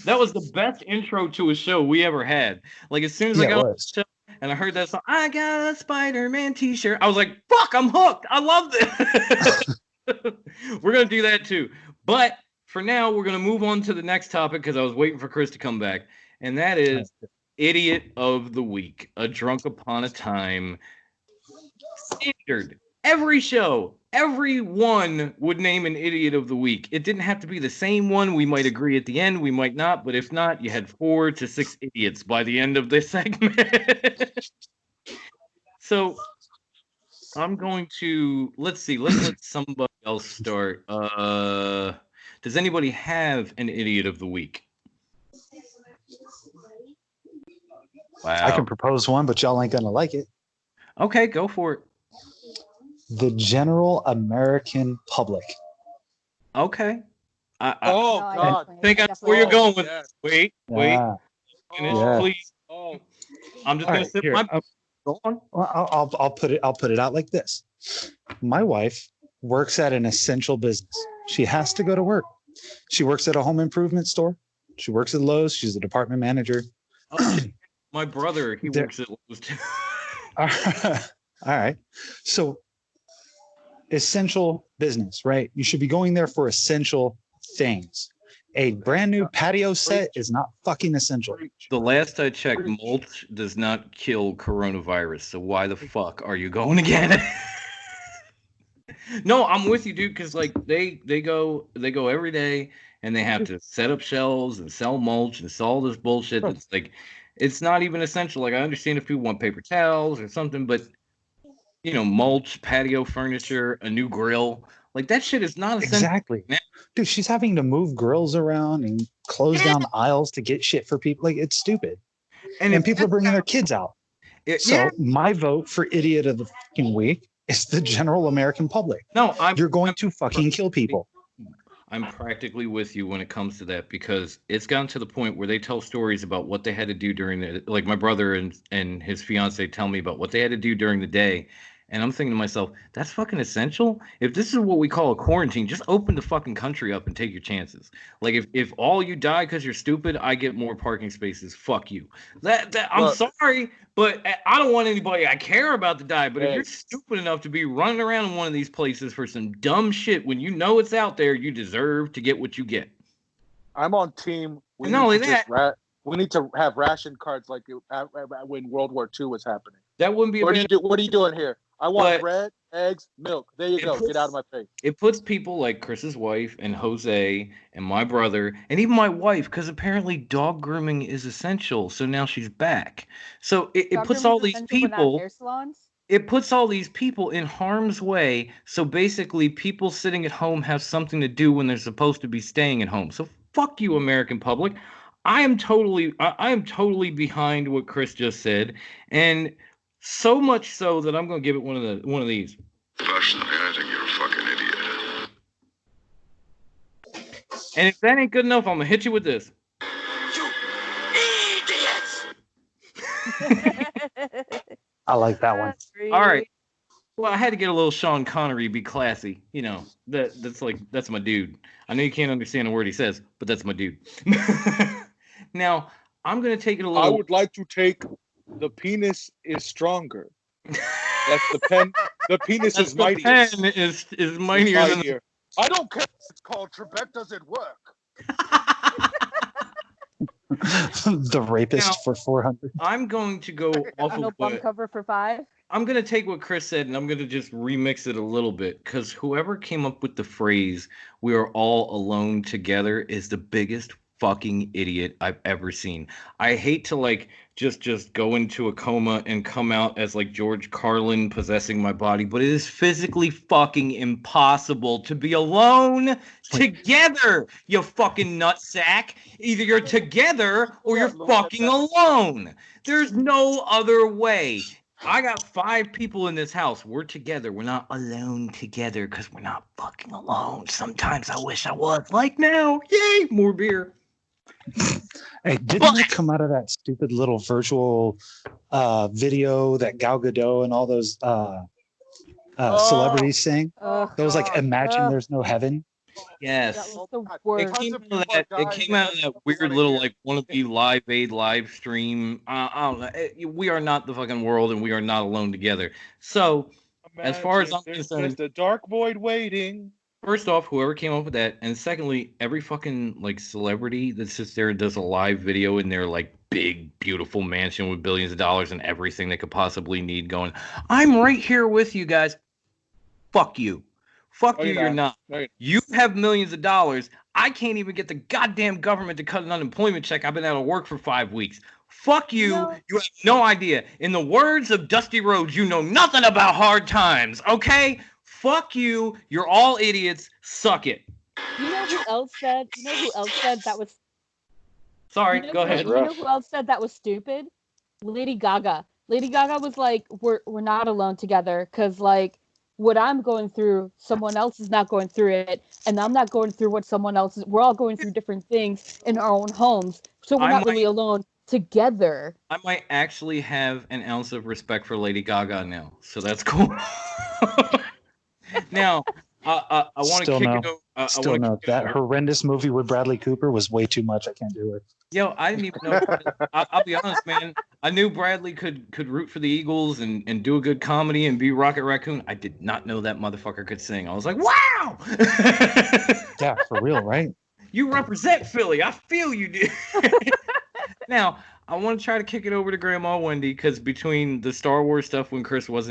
That was the best intro to a show we ever had. Like, as soon as I Yeah, it got on the was. show and I heard that song, I got a Spider-Man t-shirt, I was like, fuck, I'm hooked. I love this. We're going to do that too. But for now, we're going to move on to the next topic because I was waiting for Chris to come back. And that is Idiot of the Week, a Drunk Upon a Time standard. Every show, everyone would name an Idiot of the Week. It didn't have to be the same one. We might agree at the end, we might not, but if not, you had 4 to 6 idiots by the end of this segment. So I'm going to, let's see, let's let somebody else start. Does anybody have an Idiot of the Week? Wow. I can propose one, but y'all ain't gonna like it. Okay, go for it. The general American public. Okay. Oh No, I God! definitely- think I I know where you're definitely- going with Yeah. it. Wait. Yeah. Finish, Yeah. please. Oh, I'm just All gonna right, sip here, my. Go on. Well, I'll put it out like this. My wife works at an essential business. She has to go to work. She works at a home improvement store. She works at Lowe's. She's a department manager. My brother, he There- works at Lowe's too. All right. So essential business, right? You should be going there for essential things. A brand new patio set is not fucking essential. The last I checked, mulch does not kill coronavirus. So why the fuck are you going to get it? No, I'm with you, dude. Because like they go every day and they have to set up shelves and sell mulch and sell all this bullshit. That's like, it's not even essential. Like I understand if people want paper towels or something, but you know, mulch, patio furniture, a new grill, like that shit is not essential. Exactly. Dude, she's having to move grills around and close down aisles to get shit for people. Like, it's stupid. And if people are bringing their kids out. So yeah, my vote for Idiot of the fucking Week is the general American public. no, You're going to fucking kill people. I'm practically with you when it comes to that because it's gotten to the point where they tell stories about what they had to do during the, like my brother and his fiance tell me about what they had to do during the day. And I'm thinking to myself, that's fucking essential. If this is what we call a quarantine, just open the fucking country up and take your chances. Like if all you die because you're stupid, I get more parking spaces. Fuck you. I'm Look. sorry, but I don't want anybody I care about to die. But if Hey. you're stupid enough to be running around in one of these places for some dumb shit when you know it's out there, you deserve to get what you get. I'm on team. And not only that, We need to have ration cards like when World War II was happening. that wouldn't be a bad. What are you doing here? I want But- bread, eggs, milk. There you It go. puts- Get out of my face. It puts people like Chris's wife and Jose and my brother and even my wife, because apparently dog grooming is essential. So now she's back. So it Dog puts grooming's all these essential for not people. hair salons? It puts all these people in harm's way. So basically, people sitting at home have something to do when they're supposed to be staying at home. So fuck you, American public. I am totally behind what Chris just said, and so much so that I'm going to give it one of these. Personally, I think you're a fucking idiot. And if that ain't good enough, I'm gonna hit you with this. You idiots! I like that one. All right. Well, I had to get a little Sean Connery, be classy. You know, that's my dude. I know you can't understand a word he says, but that's my dude. Now, I'm gonna take it a little. I would like to take the penis is stronger. That's the pen. The penis That's is the mightier. pen is mightier than the... I don't care. It's called Trebek doesn't work. The rapist Now- for 400. I'm going to go off No of bum what cover for 5. I'm gonna take what Chris said and I'm gonna just remix it a little bit because whoever came up with the phrase "we are all alone together" is the biggest fucking idiot I've ever seen. I hate to like just go into a coma and come out as like George Carlin possessing my body, but it is physically fucking impossible to be alone together, you fucking nutsack. Either you're together or you're fucking alone. There's no other way. I got 5 people in this house. We're together. We're not alone together because we're not fucking alone. Sometimes I wish I was. Like now. Yay, more beer. Hey, didn't it come out of that stupid little virtual video that Gal Gadot and all those celebrities sang? That was like, imagine there's no heaven. Yes. That was the worst. It came out of that weird little like wannabe Live Aid live stream. I don't know. We are not the fucking world, and we are not alone together. So, as far as I'm there's concerned, just a dark void waiting. first off, whoever came up with that, and secondly, every fucking like celebrity that sits there and does a live video in their like big, beautiful mansion with billions of dollars and everything they could possibly need, going, "I'm right here with you guys." Fuck you. Fuck you, you're not. You have millions of dollars. I can't even get the goddamn government to cut an unemployment check. I've been out of work for 5 weeks. Fuck you. You have no idea. In the words of Dusty Rhodes, you know nothing about hard times, okay? Fuck you. You're all idiots. Suck it. You know who else said? You know who else said that was? Sorry, go ahead. You know who else said that was stupid? Lady Gaga. Lady Gaga was like, "We're not alone together," because like what I'm going through, someone else is not going through it, and I'm not going through what someone else is. We're all going through different things in our own homes, so we're not really alone together. I might actually have an ounce of respect for Lady Gaga now, so that's cool. Now, I want to kick it over. Still no. That horrendous movie with Bradley Cooper was way too much. I can't do it. Yo, I didn't even know. I'll be honest, man. I knew Bradley could root for the Eagles and do a good comedy and be Rocket Raccoon. I did not know that motherfucker could sing. I was like, wow! Yeah, for real, right? You represent Philly. I feel you, dude. Now, I want to try to kick it over to Grandma Wendy, because between the Star Wars stuff when Chris was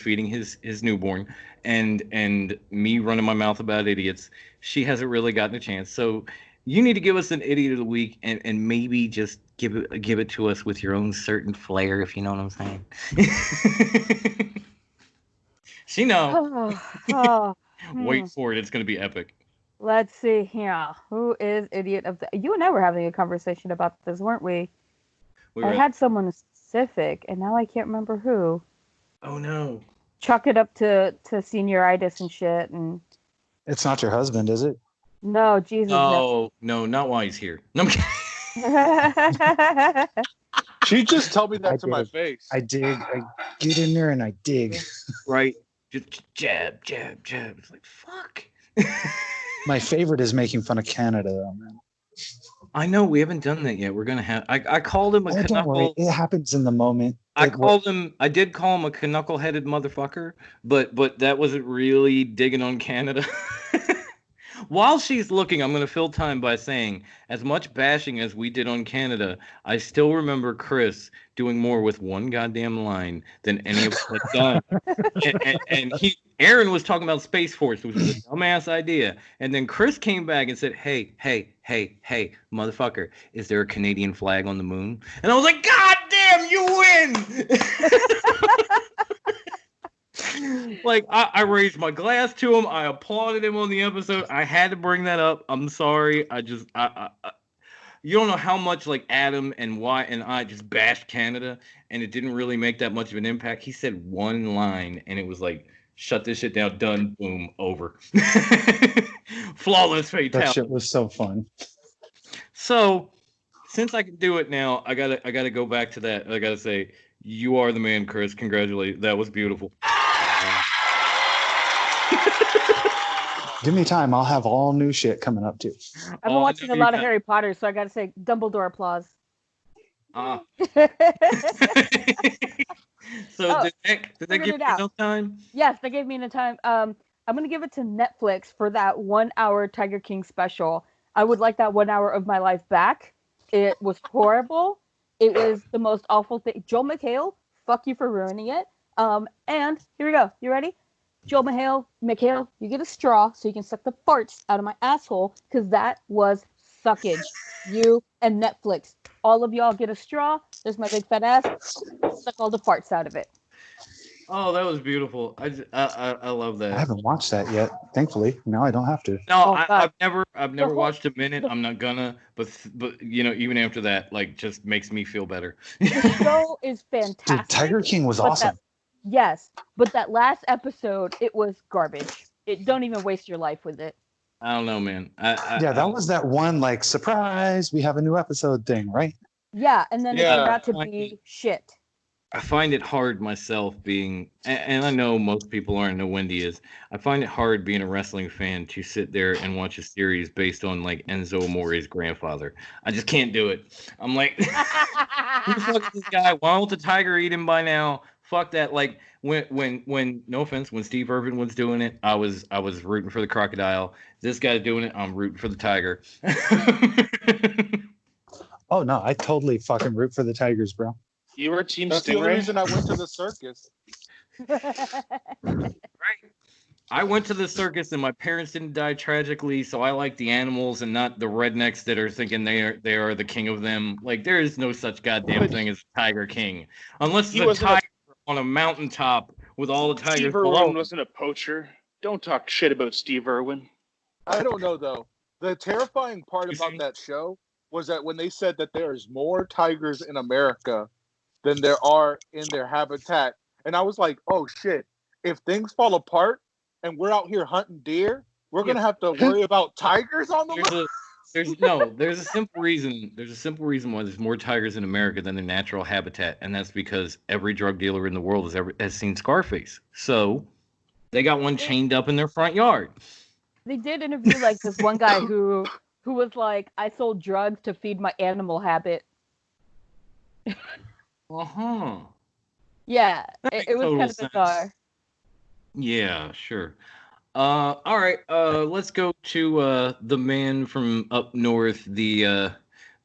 feeding his newborn and me running my mouth about idiots, she hasn't really gotten a chance. So you need to give us an idiot of the week and maybe just give it to us with your own certain flair, if you know what I'm saying. She knows. Wait for it. It's going to be epic. Let's see here. Who is idiot of the... You and I were having a conversation about this, weren't we? I had someone specific, and now I can't remember who. Oh, no. Chalk it up to senioritis and shit. And it's not your husband, is it? No, Jesus. No, not while he's here. No, I'm kidding. She just told me that to my face. I dig. I get in there and I dig. Right. Just jab, jab, jab. It's like, fuck. My favorite is making fun of Canada, though, man. I know we haven't done that yet. We're gonna have. I called him a knuckle. Don't worry. It happens in the moment. I did call him a knuckle-headed motherfucker, but that wasn't really digging on Canada. While she's looking, I'm going to fill time by saying, as much bashing as we did on Canada, I still remember Chris doing more with one goddamn line than any of us had done. and Aaron was talking about Space Force, which was a dumbass idea. And then Chris came back and said, hey, motherfucker, is there a Canadian flag on the moon? And I was like, God damn, you win! Like, I raised my glass to him. I applauded him on the episode. I had to bring that up. I'm sorry. You don't know how much like Adam and Wyatt and I just bashed Canada, and it didn't really make that much of an impact. He said one line, and it was like, shut this shit down, done, boom, over. Flawless fatality. That shit was so fun. So, since I can do it now, I gotta go back to that. I gotta say, you are the man, Chris. Congratulations. That was beautiful. Give me time. I'll have all new shit coming up too. I've been watching a lot of Harry Potter, so I got to say Dumbledore applause. So did they give you enough time? Yes, they gave me enough time. I'm going to give it to Netflix for that 1 hour Tiger King special. I would like that 1 hour of my life back. It was horrible. It was the most awful thing. Joel McHale, fuck you for ruining it. And here we go. You ready? Joel McHale, you get a straw so you can suck the farts out of my asshole, because that was suckage. You and Netflix. All of y'all get a straw. There's my big fat ass. Suck all the farts out of it. Oh, that was beautiful. I love that. I haven't watched that yet. Thankfully, now I don't have to. No, Oh, God. I've never whole- watched a minute. I'm not gonna, but you know, even after that, like, just makes me feel better. The show is fantastic. Dude, Tiger King was but awesome. Yes, but that last episode, it was garbage. Don't even waste your life with it. I don't know, man. Yeah, that was that one like surprise. We have a new episode thing, right? Yeah, and then it Yeah. turned out to be shit. I find it hard myself being, and I know most people aren't know Wendy is. I find it hard being a wrestling fan to sit there and watch a series based on like Enzo Amore's grandfather. I just can't do it. I'm like, who the fuck is this guy? Why won't the tiger eat him by now? Fuck that. Like when no offense, when Steve Irwin was doing it, I was rooting for the crocodile. This guy's doing it, I'm rooting for the tiger. Oh no, I totally fucking root for the Tigers, bro. You were Team That's the only Stingray? reason I went to the circus. I went to the circus and my parents didn't die tragically, so I like the animals and not the rednecks that are thinking they are the king of them. Like, there is no such goddamn thing as Tiger King, unless He it's a wasn't a- tiger on a mountaintop with all the tigers Steve below. Irwin wasn't a poacher. Don't talk shit about Steve Irwin. I don't know though. The terrifying part You about see? that show was that when they said that there's more tigers in America than there are in their habitat, and I was like, oh shit! If things fall apart and we're out here hunting deer, we're gonna have to worry about tigers on the loose. There's a simple reason. There's a simple reason why there's more tigers in America than their natural habitat, and that's because every drug dealer in the world has seen Scarface. So they got one chained up in their front yard. They did interview like this one guy who was like, I sold drugs to feed my animal habit. Uh-huh. Yeah, That it makes was total kind of sense. bizarre. Yeah, sure. All right. Let's go to the man from up north, the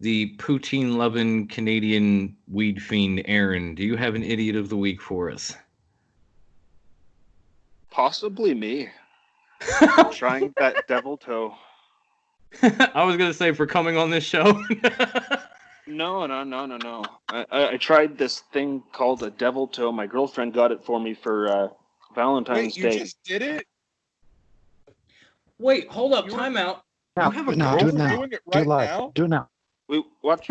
poutine loving Canadian weed fiend, Aaron. Do you have an idiot of the week for us? Possibly me. Trying that devil toe. I was gonna say for coming on this show. No. I tried this thing called a devil toe. My girlfriend got it for me for Valentine's Wait, you Day. just did it? Wait, hold up, You were- time out. Now, You have a now, do it girlfriend? now. Doing it Do it right live. now? Do it now. We watched.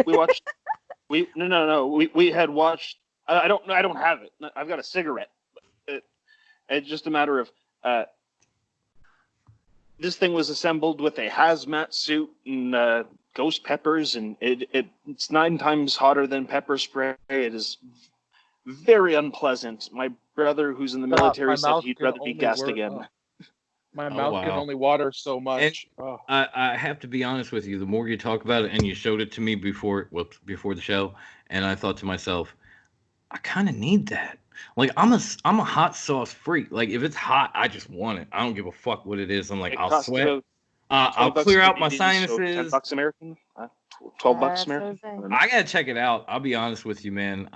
We had watched. I don't have it. I've got a cigarette. It's just a matter of. This thing was assembled with a hazmat suit and ghost peppers, and it's 9 times hotter than pepper spray. It is very unpleasant. My brother, who's in the military, My said mouth he'd can rather be only gassed work- again. My Oh, mouth can wow. only water so much. Oh. I have to be honest with you. The more you talk about it, and you showed it to me before the show, and I thought to myself, I kind of need that. Like, I'm a hot sauce freak. Like, if it's hot, I just want it. I don't give a fuck what it is. I'm like, It I'll cost sweat. about I'll 20 bucks clear out my Canadian, so sinuses. $10 American, 12 bucks That's American. what I'm saying. I gotta check it out. I'll be honest with you, man.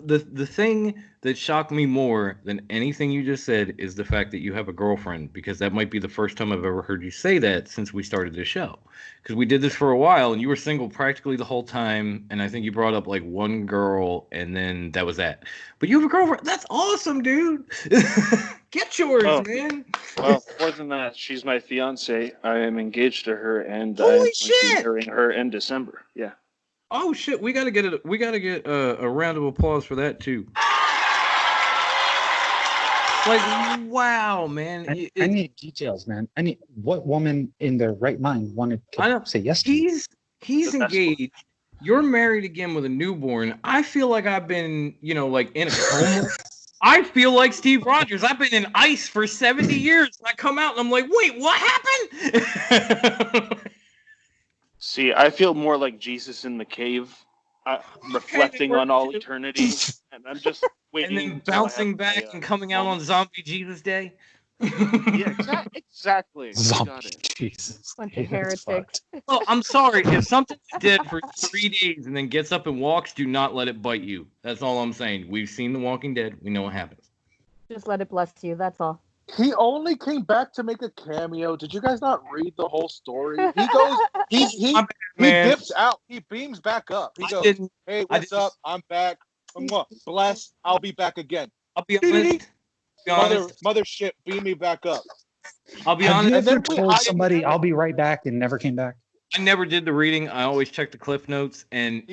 The thing that shocked me more than anything you just said is the fact that you have a girlfriend, because that might be the first time I've ever heard you say that since we started this show. Because we did this for a while, and you were single practically the whole time, and I think you brought up like one girl, and then that was that. But you have a girlfriend. That's awesome, dude. Get yours, Oh. man. Well, more than that, she's my fiance. I am engaged to her, and I'm Holy going to shit! be marrying her in December. Yeah. Oh shit, we gotta get a round of applause for that too. Like, wow, man. I need details, man. I need what woman in their right mind wanted I to know. say yes to me. He's The best engaged. You're married again with a newborn. I feel like I've been, like in a coma. I feel like Steve Rogers. I've been in ice for 70 years. And I come out and I'm like, wait, what happened? See, I feel more like Jesus in the cave, reflecting on all too. eternity, and I'm just waiting. And then until I bouncing have back my, and coming out on Zombie Jesus Day. Yeah, exactly. You got Zombie it. Jesus. Bunch Yeah, of that's heretics. fucked. Well, I'm sorry. If something's dead for 3 days and then gets up and walks, do not let it bite you. That's all I'm saying. We've seen The Walking Dead. We know what happens. Just let it bless you. That's all. He only came back to make a cameo. Did you guys not read the whole story? He goes, he Man. dips out. He beams back up. He goes, "Hey, what's up? I'm back. Bless. I'll be back again." I'll be honest. Mothership, beam me back up. I'll be Have honest. you And then ever we told hide somebody him. I'll be right back and never came back? I never did the reading. I always checked the cliff notes, and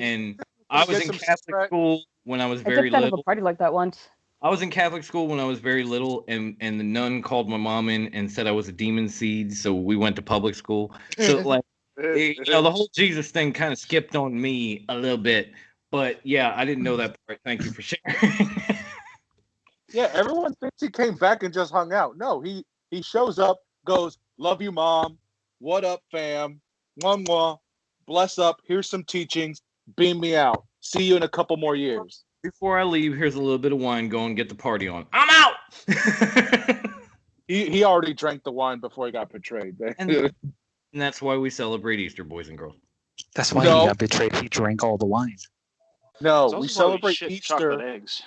I was Get in some Catholic spread. school when I was I very dipped out of a little. party like that once. I was in Catholic school when I was very little, and the nun called my mom in and said I was a demon seed, so we went to public school. So like, the whole Jesus thing kind of skipped on me a little bit, but yeah, I didn't know that part. Thank you for sharing. Yeah, everyone thinks he came back and just hung out. No, he shows up, goes, "Love you, Mom. What up, fam? Mwah, mwah. Bless up. Here's some teachings. Beam me out. See you in a couple more years." Before I leave, here's a little bit of wine. Go and get the party on. I'm out. He already drank the wine before he got betrayed. And that's why we celebrate Easter, boys and girls. That's why No. he got betrayed. He drank all the wine. No, It's we also celebrate shit Easter. chocolate eggs.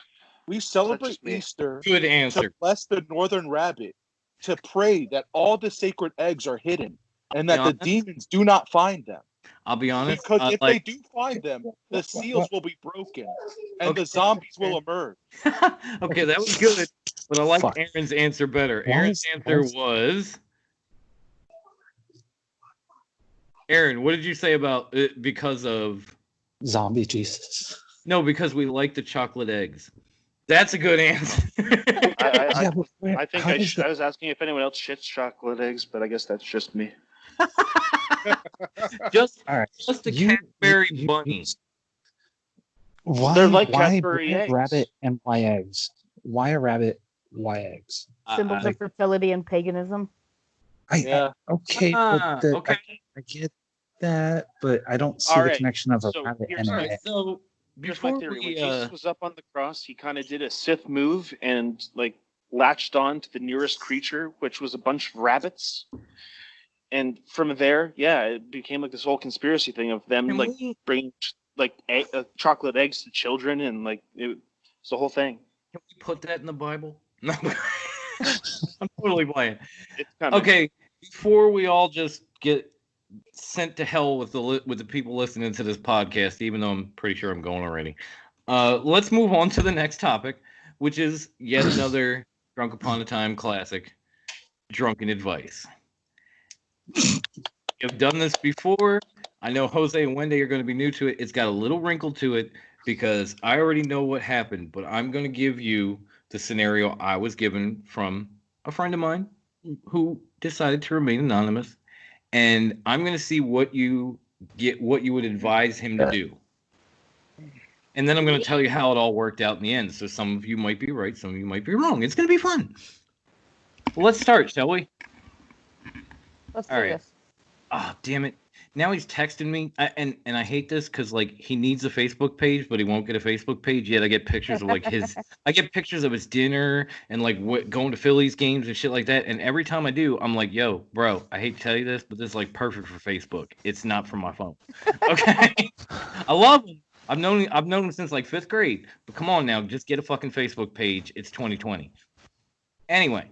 We celebrate just me? Easter Good to answer. bless the northern rabbit, to pray that all the sacred eggs are hidden and that the honest? demons do not find them. I'll be honest. Because if like, they do find them, the seals will be broken and Okay. the zombies will emerge. okay, that was good, but I like Fuck. Aaron's answer better. Why Aaron's is- answer why is- was. Aaron, what did you say about it because of? Zombie Jesus. No, because we like the chocolate eggs. That's a good answer. I but where- I think how I does the- was asking if anyone else shits chocolate eggs, but I guess that's just me. just All right. the You- Cadbury you- bunny. Why? They're like why Cadbury bread, eggs. rabbit and why eggs? Why a rabbit? Why eggs? Symbols of fertility and paganism. Yeah. Okay. Okay. I get that, but I don't see All the right, connection of a so rabbit here's and my- an egg. So Here's my before theory. When we, Jesus was up on the cross, he kind of did a Sith move and like latched on to the nearest creature, which was a bunch of rabbits. And from there, yeah, it became like this whole conspiracy thing of them can like we bringing like chocolate eggs to children, and like it's the whole thing. put that in the Bible? No, I'm totally playing. It's kind of Okay, before we all just get sent to hell with the people listening to this podcast, even though I'm pretty sure I'm going already. Let's move on to the next topic, which is yet another Drunk Upon a Time classic, drunken advice. I've done this before. I know Jose and Wendy are going to be new to it. It's got a little wrinkle to it because I already know what happened, but I'm going to give you the scenario I was given from a friend of mine who decided to remain anonymous, and I'm going to see what you would advise him to do. And then I'm going to tell you how it all worked out in the end. So some of you might be right, some of you might be wrong. It's going to be fun. Well, let's start, shall we? Let's do All right. this. Oh, damn it. Now he's texting me, and I hate this because like he needs a Facebook page, but he won't get a Facebook page yet. I get pictures of like I get pictures of his dinner and like going to Phillies games and shit like that. And every time I do, I'm like, yo, bro, I hate to tell you this, but this is like perfect for Facebook. It's not for my phone. Okay, I love him. I've known him since like 5th grade. But come on now, just get a fucking Facebook page. It's 2020. Anyway.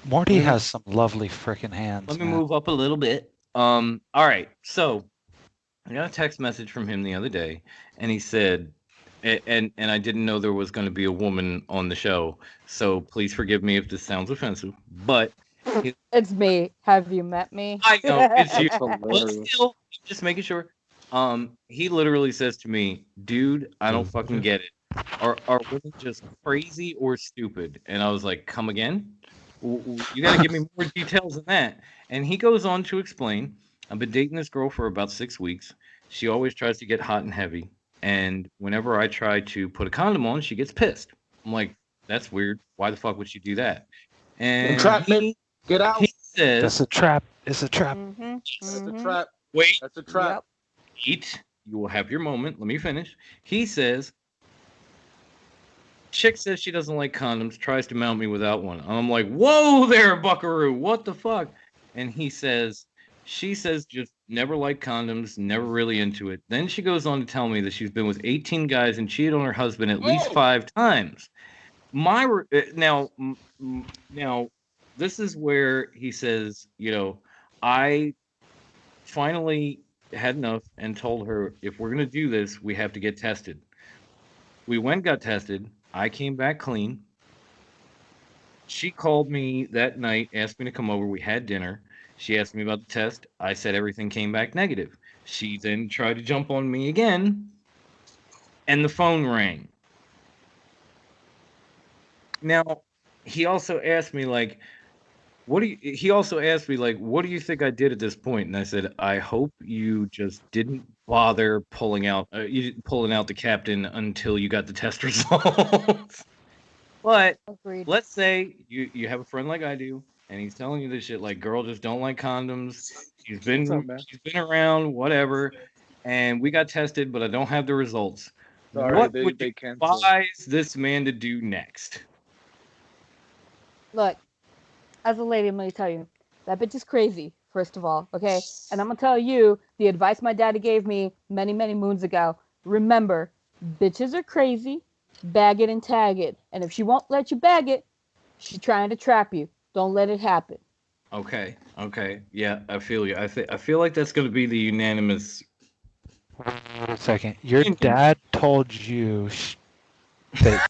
Morty has some lovely freaking hands. Let me man. move up a little bit. All right. So I got a text message from him the other day, and he said, and I didn't know there was going to be a woman on the show, so please forgive me if this sounds offensive, but It's me. Have you met me? I know it's you. That's But hilarious. still, just making sure. He literally says to me, dude, I don't fucking get it. Are women just crazy or stupid? And I was like, come again? You got to give me more details than that. And he goes on to explain, I've been dating this girl for about 6 weeks. She always tries to get hot and heavy. And whenever I try to put a condom on, she gets pissed. I'm like, that's weird. Why the fuck would she do that? And Entrapment. Get out. he says, That's a trap. It's a trap. Mhm, That's a mhm. trap. wait, That's a trap. eat. You will have your moment. Let me finish. He says, chick says she doesn't like condoms, tries to mount me without one. I'm like, whoa there, buckaroo. What the fuck? And he says, she says just never liked condoms, never really into it. Then she goes on to tell me that she's been with 18 guys and cheated on her husband at least Whoa. 5 times. Now, this is where he says, I finally had enough and told her, if we're going to do this, we have to get tested. We went and got tested. I came back clean. She called me that night, asked me to come over. We had dinner. She asked me about the test. I said everything came back negative. She then tried to jump on me again, and the phone rang. Now, he also asked me, like, what do you think I did at this point? And I said, I hope you just didn't bother pulling out the captain until you got the test results. But Agreed. let's say you have a friend like I do, and he's telling you this shit, like, girl just don't like condoms. She's What's up, man? been around, whatever, and we got tested, but I don't have the results. Sorry, What they would you canceled. advise this man to do next? Look, as a lady, I'm going to tell you, that bitch is crazy, first of all, okay? And I'm going to tell you the advice my daddy gave me many, many moons ago. Remember, bitches are crazy, bag it and tag it. And if she won't let you bag it, she's trying to trap you. Don't let it happen. Okay. Yeah, I feel you. I feel like that's going to be the unanimous. Wait a second. Your dad told you that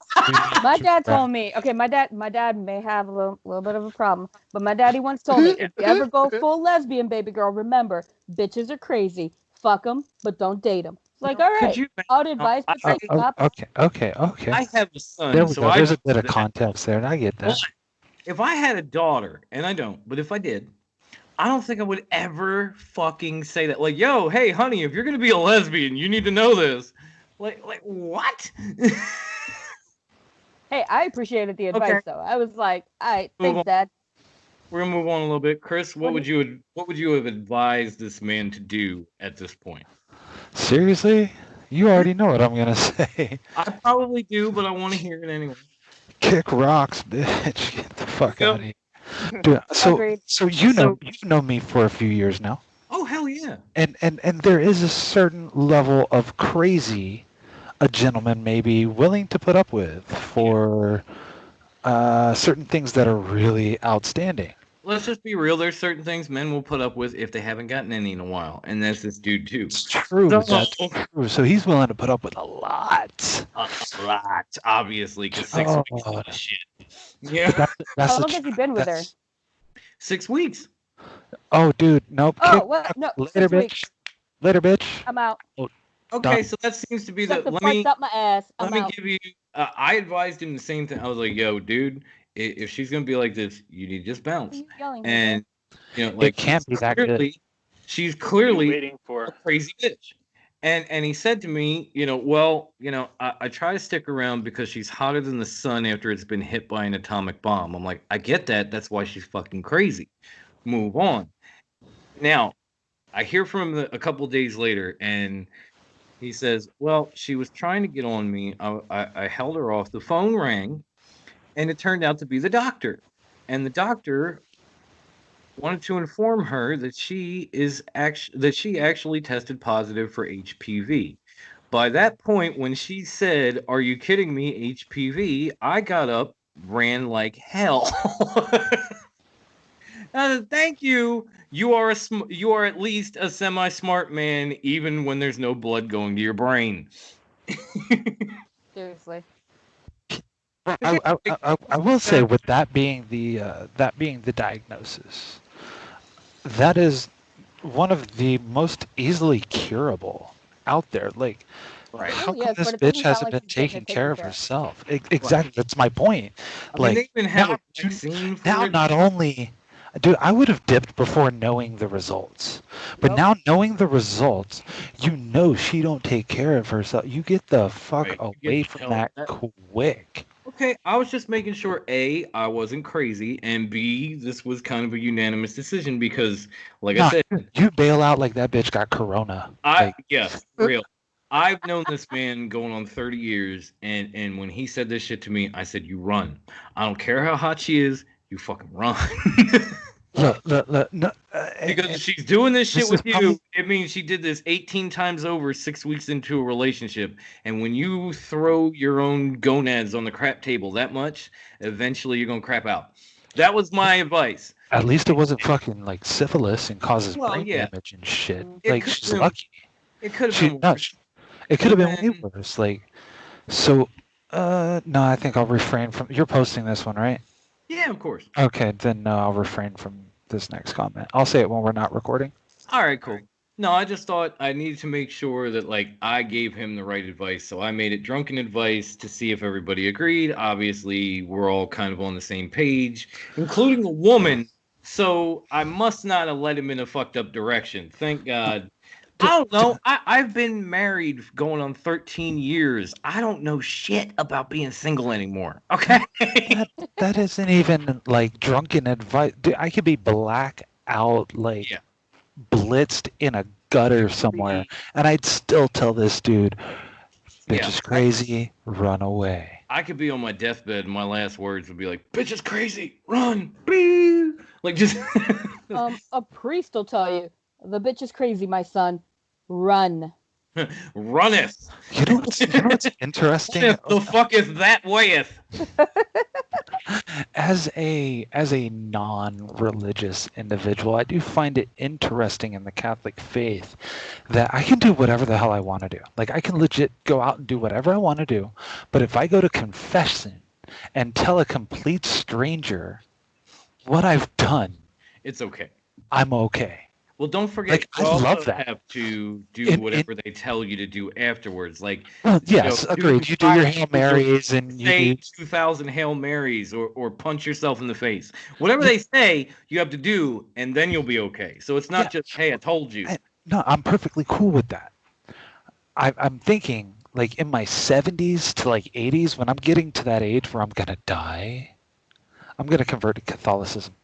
My dad told me, okay, my dad may have a little bit of a problem, but my daddy once told me, if you ever go full lesbian, baby girl, remember, bitches are crazy. Fuck them, but don't date them. It's like, all Could right, you? I'd advise, but say stop. okay. I have a son, There we so go. I There's a know bit of that. context there, and I get that. But if I had a daughter, and I don't, but if I did, I don't think I would ever fucking say that. Like, yo, hey, honey, if you're gonna be a lesbian, you need to know this. Like what? Hey, I appreciated the advice, Okay. though. I was like, all right, Move on. thanks, Dad. We're gonna move on a little bit. Chris, what would you have advised this man to do at this point? Seriously? You already know what I'm gonna say. I probably do, but I want to hear it anyway. Kick rocks, bitch. Get the fuck Yep. out of here. Dude, Agreed. so you've known me for a few years now. Oh hell yeah! And there is a certain level of crazy a gentleman may be willing to put up with for certain things that are really outstanding. Let's just be real. There's certain things men will put up with if they haven't gotten any in a while, and that's this dude too. It's true. So- That's true. So he's willing to put up with a lot. A lot, obviously, because 6 weeks is a lot of shit. Yeah, That's How the long has he been with her? that's- 6 weeks. Oh, dude, nope. Oh, Kick what? No, later, 6 bitch. weeks. Later, bitch. I'm out. Okay, Done. so that seems to be Shut the let farts me up my ass. let I'm me out. give you. I advised him the same thing. I was like, yo, dude, if she's gonna be like this, you need to just What are bounce. you yelling at? And like It can't be that good. she's What are you clearly waiting a for? crazy bitch. And he said to me, I try to stick around because she's hotter than the sun after it's been hit by an atomic bomb. I'm like, I get that. That's why she's fucking crazy. Move on. Now, I hear from him a couple days later, and he says, well, she was trying to get on me. I held her off. The phone rang, and it turned out to be the doctor. And the doctor wanted to inform her that she actually tested positive for HPV. By that point, when she said, "Are you kidding me? HPV?" I got up, ran like hell. Thank you. You are at least a semi-smart man, even when there's no blood going to your brain. Seriously. I will say, with that being the diagnosis, that is one of the most easily curable out there. Like, Right. how Yes, come this but it doesn't bitch sound hasn't like been she's getting taking it care taken of care of. herself? Exactly. That's my point. I mean, they Like, even have now, a vaccine for now it. not only, dude, I would have dipped before knowing the results. But Yep. now knowing the results, she don't take care of herself. You get the fuck Right, you get away the from hell that out of quick. Okay, I was just making sure A, I wasn't crazy, and B, this was kind of a unanimous decision because, like I Nah, said, you bail out like that bitch got corona. real. I've known this man going on 30 years, and when he said this shit to me, I said, "You run. I don't care how hot she is. You fucking run." Look, no, Because if she's doing this shit This with is you, probably- it means she did this 18 times over 6 weeks into a relationship. And when you throw your own gonads on the crap table that much, eventually you're gonna crap out. That was my advice. At least it wasn't fucking like syphilis and causes Well, brain yeah. damage and shit. It Like could've she's been- lucky. It could have She, been no, worse. it could have been way Could've been- worse. Like, so, no, I think I'll refrain from. You're posting this one, right? Yeah, of course. Okay, then no, I'll refrain from this next comment. I'll say it when we're not recording. All right, cool. No, I just thought I needed to make sure that like I gave him the right advice, so I made it drunken advice to see if everybody agreed. Obviously, we're all kind of on the same page, including a woman. So I must not have led him in a fucked up direction. Thank God. I don't know. I've been married going on 13 years. I don't know shit about being single anymore. Okay. That isn't even like drunken advice. Dude, I could be black out, like Yeah. blitzed in a gutter somewhere, and I'd still tell this dude, bitch Yeah. is crazy, run away. I could be on my deathbed and my last words would be like, bitch is crazy, run, boo. Like just A priest will tell you, the bitch is crazy, my son. Run. runneth. You know what's interesting? Runneth the fucketh that wayeth. As a non-religious individual, I do find it interesting in the Catholic faith that I can do whatever the hell I want to do. Like I can legit go out and do whatever I want to do, but if I go to confession and tell a complete stranger what I've done, It's okay. I'm okay. Well, don't forget, Like, you I also love that. have to do In- whatever they tell you to do afterwards. Like, Well, yes, know, agreed. You do your Hail Marys and you say do 2,000 Hail Marys or punch yourself in the face. Whatever they say, you have to do, and then you'll be okay. So it's not Yeah. just, hey, I told you. No, I'm perfectly cool with that. I'm thinking like in my 70s to like 80s, when I'm getting to that age where I'm gonna die, I'm gonna convert to Catholicism.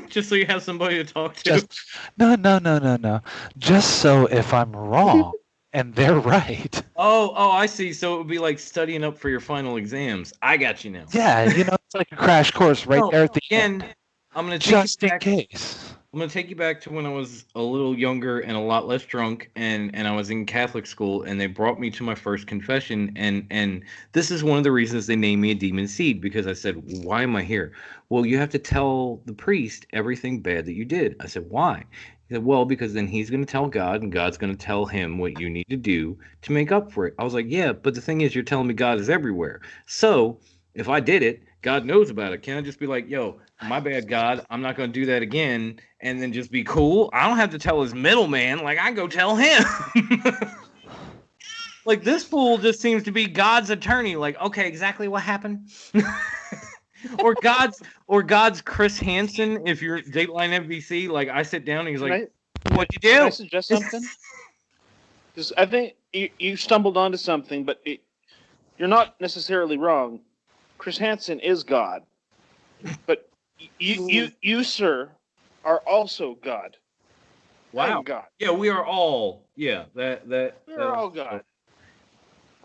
Just so you have somebody to talk to. Just no. Just so if I'm wrong and they're right, Oh, I see. So it would be like studying up for your final exams. I got you now. yeah, it's like a crash course right No, there at the end, again, I'm gonna take you just in back. case. I'm gonna take you back to when I was a little younger and a lot less drunk, and I was in Catholic school, and they brought me to my first confession, and this is one of the reasons they named me a demon seed, because I said, why am I here? Well, you have to tell the priest everything bad that you did. I said, why? He said, well, because then he's gonna tell God, and God's gonna tell him what you need to do to make up for it. I was like, yeah, but the thing is, you're telling me God is everywhere. So if I did it, God knows about it. Can I just be like, yo, my bad, God, I'm not going to do that again, and then just be cool? I don't have to tell his middleman. Like, I go tell him. Like, this fool just seems to be God's attorney. Like, okay, exactly what happened? or God's Chris Hansen, if you're Dateline NBC. Like, I sit down and he's like, what'd you Can I do? suggest something? Because I think you stumbled onto something, but you're not necessarily wrong. Chris Hansen is God, but you, sir, are also God. I am Wow. God. Yeah, we are all. Yeah, that. We're all God.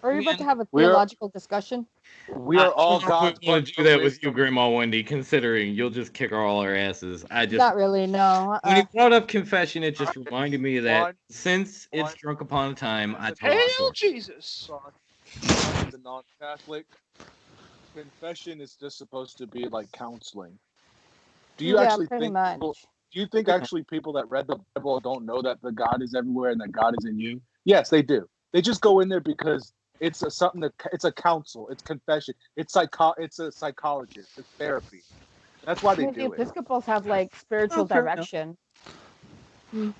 Are you about to have a We're- theological discussion? We are all I gods. want but to do that with you, wisdom. Grandma Wendy, considering you'll just kick all our asses. I just Not really, no. when you brought up confession, it just reminded me of that One- since it's one- drunk upon a time, I told Hail the story. Jesus! The non-Catholic confession is just supposed to be like counseling. Do you Yeah, actually pretty think much. people, do you think actually people that read the Bible don't know that the God is everywhere and that God is in you? Yes, they do. They just go in there because it's it's a counsel, it's confession, it's a psychologist, it's therapy. That's why they I mean, the do it. Episcopals have like spiritual Oh, fair enough. direction.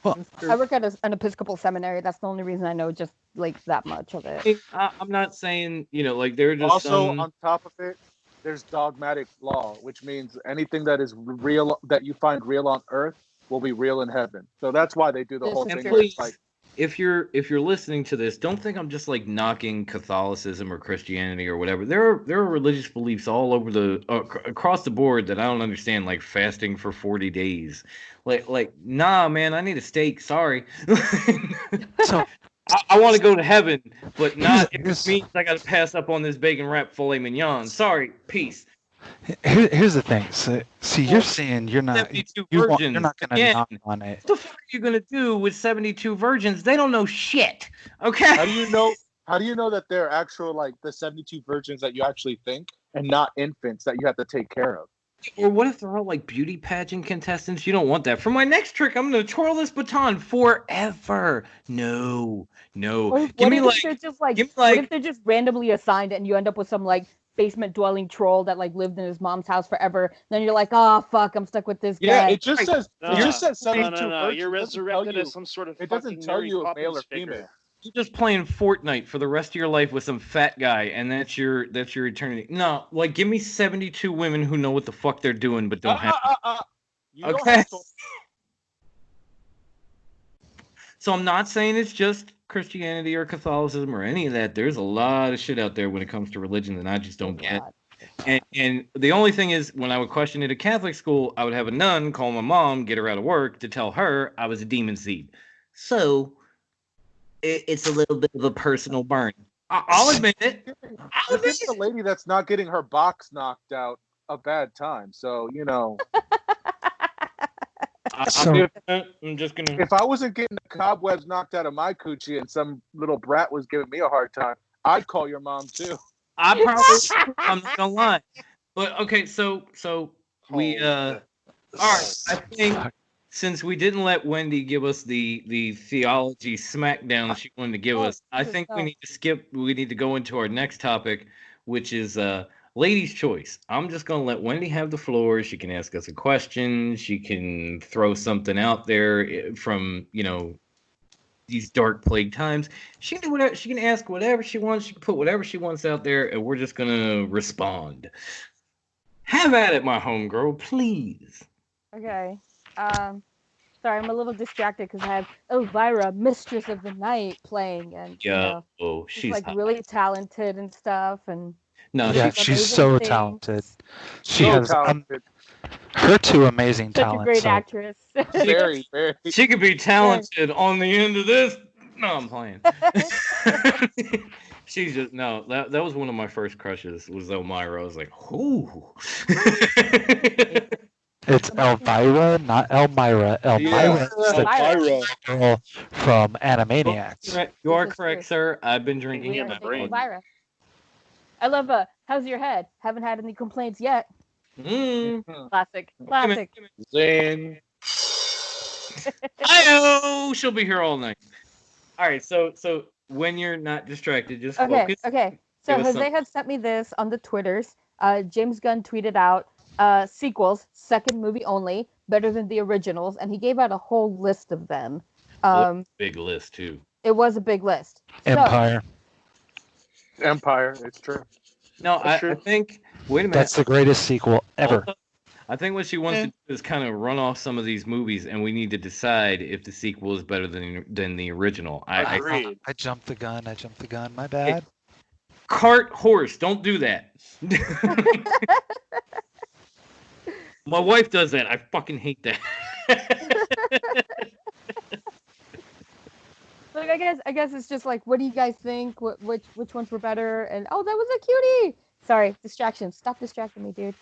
Well, I work at an Episcopal seminary. That's the only reason I know just like that much of it. Hey, I'm not saying like there are just Also, some. on top of it, there's dogmatic law, which means anything that is real that you find real on earth will be real in heaven. So that's why they do the This whole is thing. true. Where it's like, If you're listening to this, don't think I'm just like knocking Catholicism or Christianity or whatever. There are religious beliefs all over the across the board that I don't understand, like fasting for 40 days. Like nah, man, I need a steak. Sorry. So I want to go to heaven, but not if Here's- it means I got to pass up on this bacon wrapped filet mignon. Sorry, peace. here's the thing. So, see, you're saying you're not 72 you're virgins. not gonna Again, knock on it. What the fuck are you gonna do with 72 virgins? They don't know shit. Okay. how do you know? How do you know that they're actual like the 72 virgins that you actually think, and not infants that you have to take care of? Or what if they're all like beauty pageant contestants? You don't want that. For my next trick, I'm gonna twirl this baton forever. No. Or Give me if like they're just like, give me what like if they're just randomly assigned and you end up with some like basement dwelling troll that like lived in his mom's house forever? Then you're like, oh fuck, I'm stuck with this Yeah, guy. it just says No, it just says no, 72 no. virgins. You're It doesn't tell resurrected you. as some sort of It doesn't fucking tell Mary you if Poppins male or figure. female. you're just playing Fortnite for the rest of your life with some fat guy, and that's your eternity. No, like give me 72 women who know what the fuck they're doing but don't have. You don't Okay. have to. So I'm not saying it's just Christianity or Catholicism or any of that. There's a lot of shit out there when it comes to religion that I just don't get. And the only thing is, when I would question it at Catholic school, I would have a nun call my mom, get her out of work, to tell her I was a demon seed. So it's a little bit of a personal burn. I'll admit it. You're giving the lady that's not getting her box knocked out a bad time. So, you know. I'm just gonna. If I wasn't getting the cobwebs knocked out of my coochie and some little brat was giving me a hard time, I'd call your mom too. I'm not gonna lie. But okay, so we all right. I think since we didn't let Wendy give us the theology smackdown she wanted to give us, I think we need to go into our next topic, which is ladies' choice. I'm just gonna let Wendy have the floor. She can ask us a question. She can throw something out there from these dark plague times. She can do whatever. She can ask whatever she wants. She can put whatever she wants out there, and we're just gonna respond. Have at it, my homegirl, please. Okay. Sorry, I'm a little distracted because I have Elvira, Mistress of the Night, playing, and she's like hot. really talented and stuff, and No, Yeah, she's so things. talented. She So has talented. her two amazing Such talents. a great so- actress. Very, very. she could be talented on the end of this. No, I'm playing. She's just that was one of my first crushes was Elmira. I was like, ooh. It's Elvira, not Elmira. Elmira is the Elvira. girl from Animaniacs. You are correct, sir. I've been drinking. Yeah, my brain. Elvira. I love how's your head? Haven't had any complaints yet. Classic. Zen. Hi-oh! She'll be here all night. All right, so when you're not distracted, just focus. Okay. So Give us Jose had sent me this on the Twitters. James Gunn tweeted out sequels, second movie only, better than the originals, and he gave out a whole list of them. Big list too. It was a big list. Empire. Empire. It's true. No, I think. Wait a minute. That's the greatest sequel ever. I think what she wants to do is kind of run off some of these movies, and we need to decide if the sequel is better than the original. I Agreed. I jumped the gun. My bad. Cart horse, don't do that. My wife does that. I fucking hate that. Like I guess it's just like, what do you guys think? Which ones were better? And oh, that was a cutie. Sorry, distraction. Stop distracting me, dude.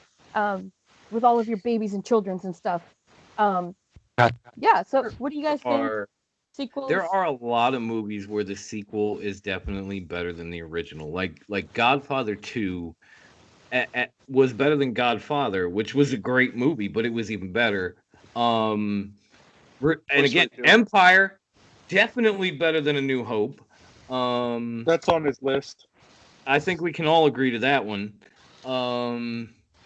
With all of your babies and childrens and stuff. Yeah. So, what do you guys think? Sequels? There are a lot of movies where the sequel is definitely better than the original. Like Godfather 2 was better than Godfather, which was a great movie, but it was even better. And again, Empire, definitely better than A New Hope. That's on his list. I think we can all agree to that one.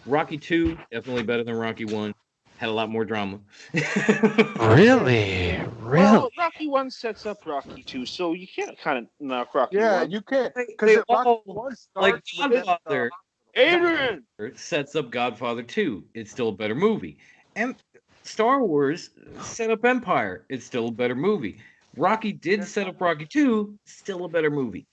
Rocky 2, definitely better than Rocky 1. Had a lot more drama. Really? Well, Rocky 1 sets up Rocky 2, so you can't kind of knock Rocky 1. You can't. They Because all, Rocky 1 like starts with, Godfather, Adrian! sets up Godfather 2. It's still a better movie. And Star Wars set up Empire. It's still a better movie. Rocky did set up Rocky 2. Still a better movie.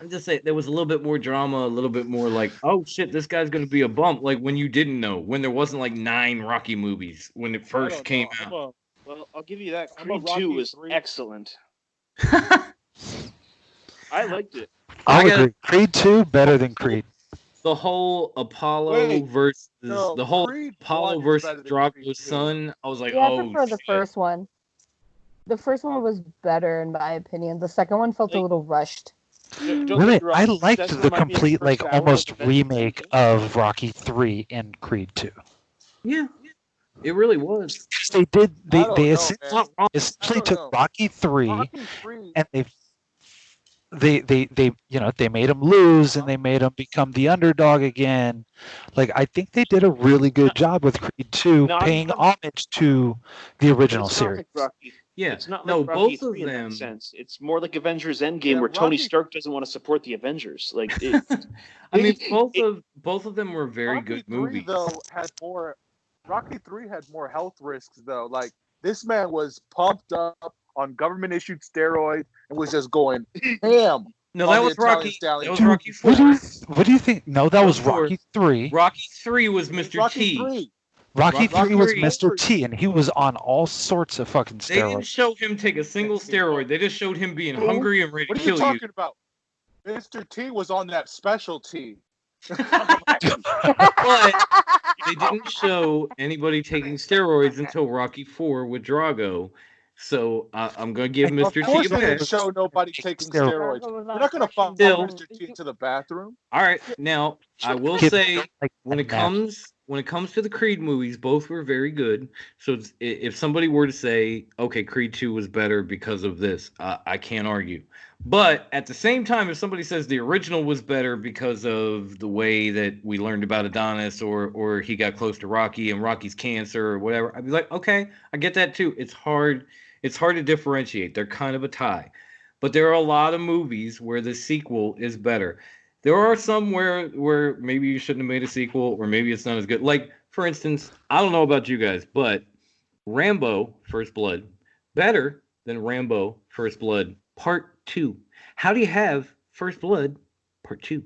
I'm just saying there was a little bit more drama, a little bit more like, oh shit, this guy's gonna be a bump. Like when you didn't know, when there wasn't like 9 Rocky movies when it first came out. Well, I'll give you that. I'm a Creed 2 Rocky was 3. excellent. I liked it. I'll agree. Creed 2 better than Creed. The whole Apollo Wait, versus no, the whole Creed Apollo 1 is versus better than Creed Drago's 2. son. I was like, Yeah, I oh prefer the shit. first one. The first one was better in my opinion. The second one felt a little rushed. Don't get Really, me wrong, I liked Cessna the might be the complete, first hour almost of the best remake of Rocky 3 and Creed 2. Yeah, it really was. They did. I don't They know, essentially, man. essentially I don't took know. Rocky 3 Rocky 3. and they they made him lose and they made him become the underdog again. Like I think they did a really good job with Creed 2 No, paying homage to the but original it's not series. like Rocky. Yeah, It's not no, like Rocky both of 3 in that them. sense. It's more like Avengers Endgame, Yeah, where Tony Rocky- Stark doesn't want to support the Avengers. Like, it, I mean, it- both of them were very Rocky good 3 movies. though had more. Rocky 3 had more health risks though. Like this man was pumped up on government issued steroids and was just going ham. No, on that the was Italian Rocky. Stallion. That was Dude, Rocky 4. what do you think? No, that was Four. Rocky 3. Rocky 3 was It was Mr. Rocky T. 3. Rocky 3 was Rocky Mr. T, and he was on all sorts of fucking They didn't steroids. show him take a single steroid. They just showed him being hungry and ready What to are you kill you. talking about? Mr. T was on that specialty. But they didn't show anybody taking steroids until Rocky 4 with Drago. So I'm gonna give And Mr. Of T course a they didn't pass. show nobody taking steroids. Drago was You're on not going to follow Still- Mr. T to the bathroom. All right, now I will Give- say like, when it imagine. comes to the Creed movies, both were very good. So if somebody were to say, okay, Creed 2 was better because of this, I can't argue. But at the same time, if somebody says the original was better because of the way that we learned about Adonis or he got close to Rocky and Rocky's cancer or whatever, I'd be like, okay, I get that too. It's hard to differentiate. They're kind of a tie. But there are a lot of movies where the sequel is better. There are some where maybe you shouldn't have made a sequel or maybe it's not as good. Like, for instance, I don't know about you guys, but Rambo First Blood better than Rambo First Blood Part 2. How do you have First Blood Part 2?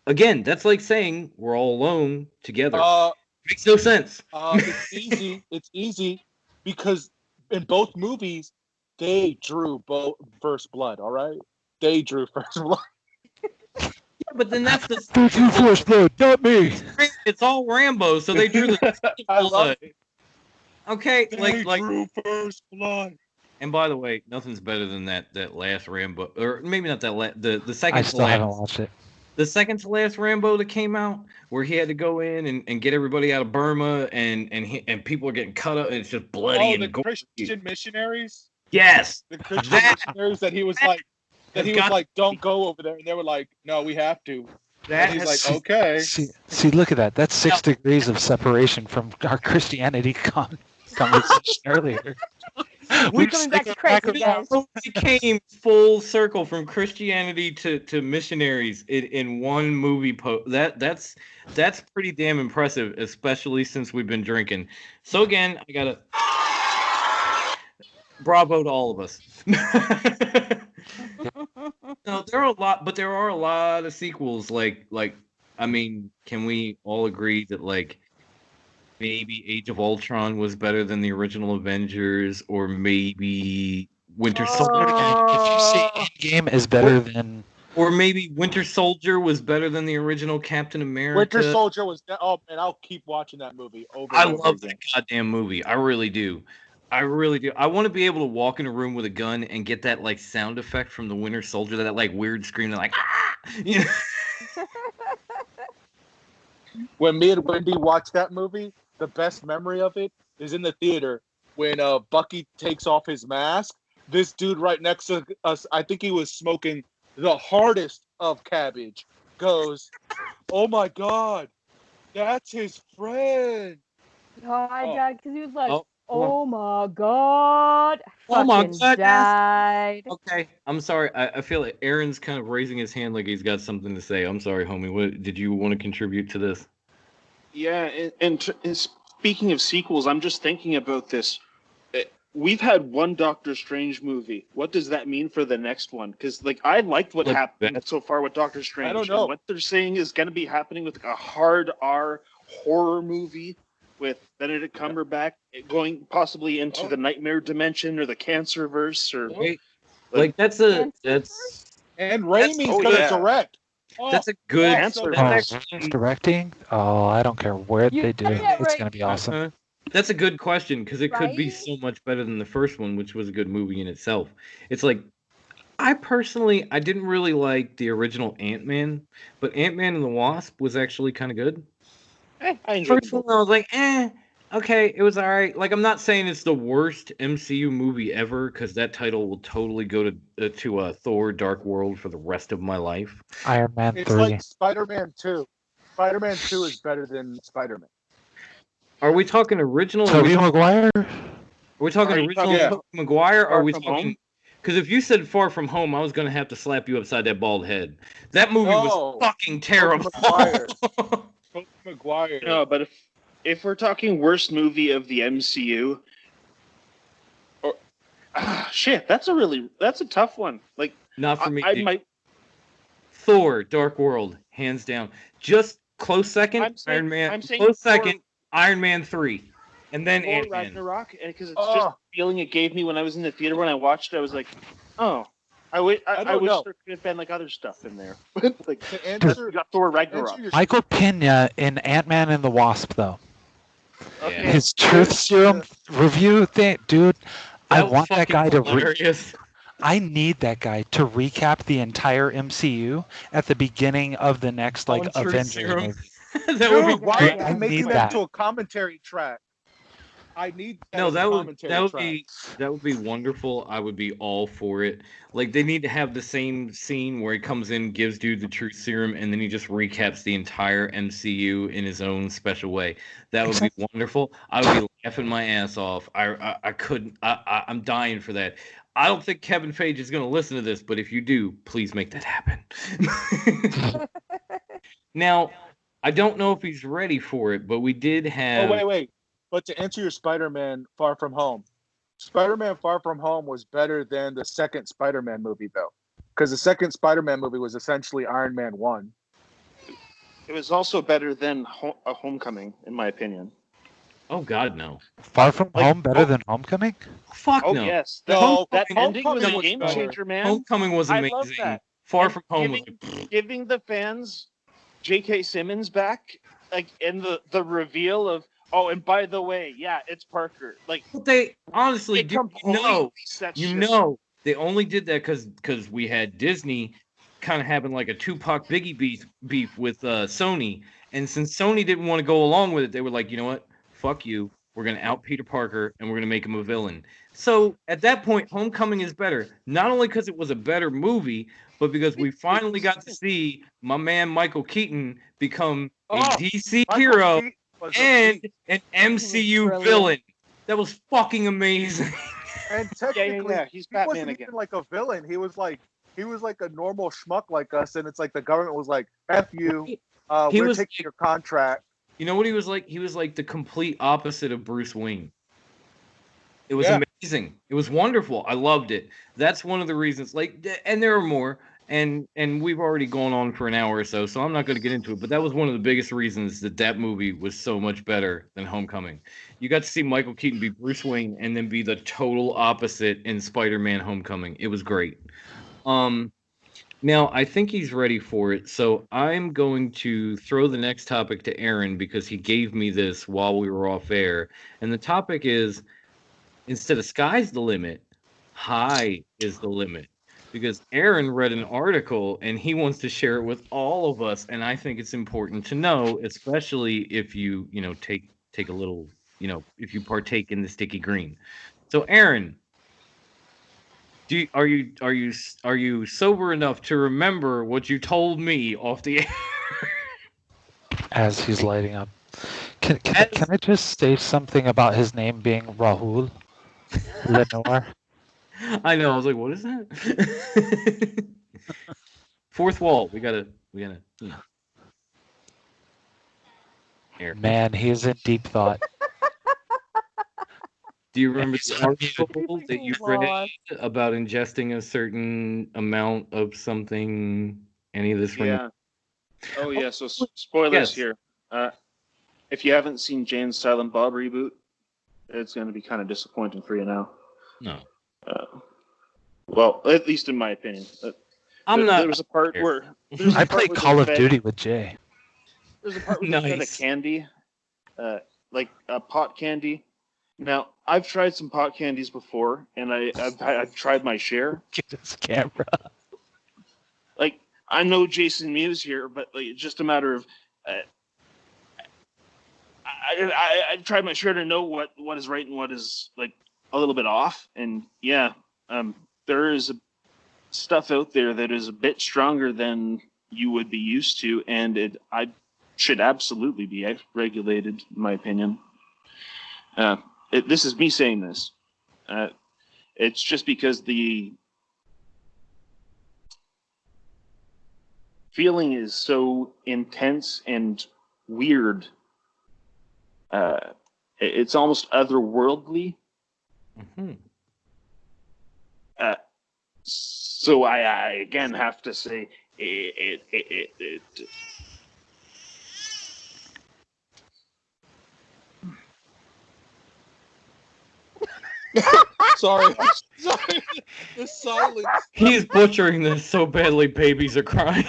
Again, that's like saying we're all alone together. Makes no sense. It's easy. It's easy because in both movies, they drew both First Blood, all right? They drew First Blood. Yeah, but then that's the They drew First Blood, not me. it's all Rambo, so they drew the I love blood. it. Okay, They like drew First Blood. and by the way, nothing's better than that last Rambo, or maybe not that the I second to still haven't last. watched it. The second to last Rambo that came out, where he had to go in and get everybody out of Burma, and people are getting cut up, and it's just bloody Oh, and the gory. Christian missionaries? Yes, The Christian That- missionaries that he was like, has got- don't go over there. And they were like, no, we have to. that And he's has- like, okay. See, look at that. That's 6 degrees of separation from our Christianity conversation earlier. We're coming back to Christ, you guys. It came full circle from Christianity to missionaries in one movie. That's pretty damn impressive, especially since we've been drinking. So again, I gotta bravo to all of us. No, there are a lot of sequels. Like I mean, can we all agree that like maybe Age of Ultron was better than the original Avengers, or maybe Winter Soldier, If you say Endgame is better than or maybe Winter Soldier was better than the original Captain America. Winter Soldier was, oh man, I'll keep watching that movie over I and over love again. that goddamn movie. I really do. I really do. I want to be able to walk in a room with a gun and get that like sound effect from the Winter Soldier, that like weird scream, that like ah, you know. When me and Wendy watched that movie, the best memory of it is in the theater when Bucky takes off his mask. This dude right next to us, I think he was smoking the hardest of cabbage, goes, "Oh my god, that's his friend." Oh my god, because he was like, Oh, oh my god, Oh my fucking God, died. Okay, I'm sorry. I feel like Aaron's kind of raising his hand like he's got something to say. I'm sorry, homie. What did you want to contribute to this? Yeah, and speaking of sequels, I'm just thinking about this. We've had one Doctor Strange movie. What does that mean for the next one? Because like I liked what Like happened that. so far with Doctor Strange. I don't know. And what they're saying is going to be happening with like a hard R horror movie with Benedict Cumberbatch going possibly into the nightmare dimension or the cancer verse or Right? Like that's a And Raimi's oh, gonna yeah. direct. Oh, that's a good. Answer. That's oh, actually, directing. Oh, I don't care what You they do. said that It's right. gonna be awesome. that's a good question because it could be Right? so much better than the first one, which was a good movie in itself. It's like I didn't really like the original Ant-Man, but Ant-Man and the Wasp was actually kind of good. I enjoyed First the one, movie. I was like, okay, it was all right. Like, I'm not saying it's the worst MCU movie ever, because that title will totally go to Thor: Dark World for the rest of my life. Iron Man It's 3. like Spider-Man 2. Spider-Man 2 is better than Spider-Man. Are we talking original? Tobey Maguire? Are we talking Are you original talking Tobey Maguire? Or are Far we From talking? Home? Because if you said Far From Home, I was gonna have to slap you upside that bald head. That movie was No. fucking terrible. Maguire. Tobey Maguire. No, but if we're talking worst movie of the MCU, or shit, that's a tough one. Like Not for me. I dude. might. Thor: Dark World, hands down. Just close second, I'm saying- Iron Man. I'm saying Close Thor- second, Iron Man 3, and then Thor Ant-Man. Ragnarok, because it's just Oh. the feeling it gave me when I was in the theater when I watched it. I was like, oh, I wish don't know. there could have been like other stuff in there. Like To answer, you got Thor answer Ragnarok. your Michael Pena in Ant-Man and the Wasp, though. Okay. Yeah. His truth serum review thing, dude. I was want that fucking guy to. hilarious. I need that guy to recap the entire MCU at the beginning of the next On Truth Avengers Serum. movie. that would Dude, be why great. are I they making need that that. into a commentary track? I need that No, as a that would commentary track. be wonderful. I would be all for it. Like, they need to have the same scene where he comes in, gives dude the truth serum, and then he just recaps the entire MCU in his own special way. That would be wonderful. I would be laughing my ass off. I couldn't. I'm dying for that. I don't think Kevin Feige is going to listen to this, but if you do, please make that happen. Now, I don't know if he's ready for it, but we did have. Oh, wait. But to answer your Spider-Man Far From Home, Spider-Man Far From Home was better than the second Spider-Man movie, though. Because the second Spider-Man movie was essentially Iron Man 1. It was also better than a Homecoming, in my opinion. Oh God, no! Far From Like, Home better than Homecoming? Fuck Oh no! yes, No, that ending was a Homecoming was game better. changer, man. Homecoming was I amazing. love that. Far And From Home was. giving the fans J.K. Simmons back, like in the reveal of, oh, and by the way, yeah, it's Parker. Like But they honestly, it dude, completely set shit. they only did that because we had Disney kind of having like a Tupac Biggie beef with Sony, and since Sony didn't want to go along with it, they were like, you know what, fuck you, we're gonna out Peter Parker and we're gonna make him a villain. So at that point, Homecoming is better, not only because it was a better movie, but because we finally got to see my man Michael Keaton become a DC Michael hero Keaton was a and beast. an MCU brilliant. villain. That was fucking amazing. And technically, yeah, he's he Batman wasn't again. even like a villain. He was like a normal schmuck like us, and it's like the government was like, "F you, He we're was taking your contract." You know what he was like? He was like the complete opposite of Bruce Wayne. It was Yeah. amazing. It was wonderful. I loved it. That's one of the reasons. Like, and there are more. And we've already gone on for an hour or so, so I'm not going to get into it. But that was one of the biggest reasons that movie was so much better than Homecoming. You got to see Michael Keaton be Bruce Wayne and then be the total opposite in Spider-Man: Homecoming. It was great. Now I think he's ready for it, so I'm going to throw the next topic to Aaron because he gave me this while we were off air, and the topic is, instead of sky's the limit, high is the limit. Because Aaron read an article and he wants to share it with all of us, and I think it's important to know, especially if you take a little, if you partake in the sticky green. So Aaron, are you sober enough to remember what you told me off the air? As he's lighting up. Can I just say something about his name being Rahul Lenore? I know. I was like, what is that? Fourth wall. We gotta. Air. Man, he is in deep thought. Do you remember the article that you read Lost. about ingesting a certain amount of something? Any of this? Yeah. Oh yeah. So spoilers Yes. here. If you haven't seen Jane's Silent Bob reboot, it's going to be kind of disappointing for you now. No. Well, at least in my opinion. I'm not. There was a part where I play Call of Duty with Jay. There's a part where they fed a Nice. candy, like a pot candy. Now I've tried some pot candies before, and I've tried my share. Get his camera. Like I know Jason Mewes here, but like, it's just a matter of I try my share to know what is right and what is like a little bit off. And yeah, there is stuff out there that is a bit stronger than you would be used to, and I should absolutely be regulated, in my opinion. This is me saying this. It's just because the feeling is so intense and weird. It's almost otherworldly. Mm-hmm. So I again have to say it Sorry. The silence. He's butchering this so badly, babies are crying.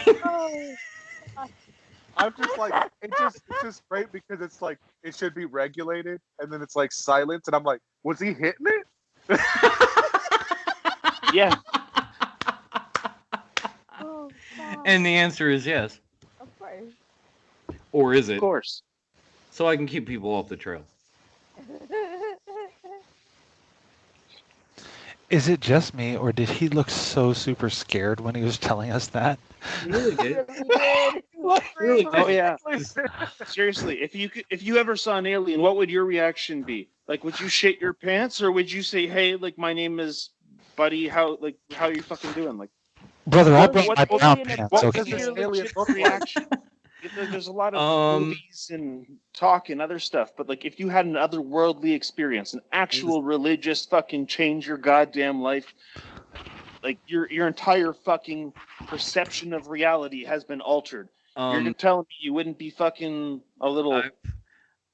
I'm just like, it's just great because it's like it should be regulated, and then it's like silence, and I'm like, was he hitting it? Yeah. Oh, God. And the answer is yes. Of course. Or is it? Of course. So I can keep people off the trail. Is it just me, or did he look so super scared when he was telling us that? He really did. Really Really Oh did. yeah. Seriously, if you ever saw an alien, what would your reaction be? Like, would you shit your pants, or would you say, "Hey, like my name is Buddy. How are you fucking doing?" Like, Brother, I What brought was my the brown alien pants, what okay? was your Alien legit look like? reaction? There's a lot of movies and talk and other stuff, but like if you had an otherworldly experience, an actual religious fucking change your goddamn life, like your entire fucking perception of reality has been altered. You're telling me you wouldn't be fucking a little?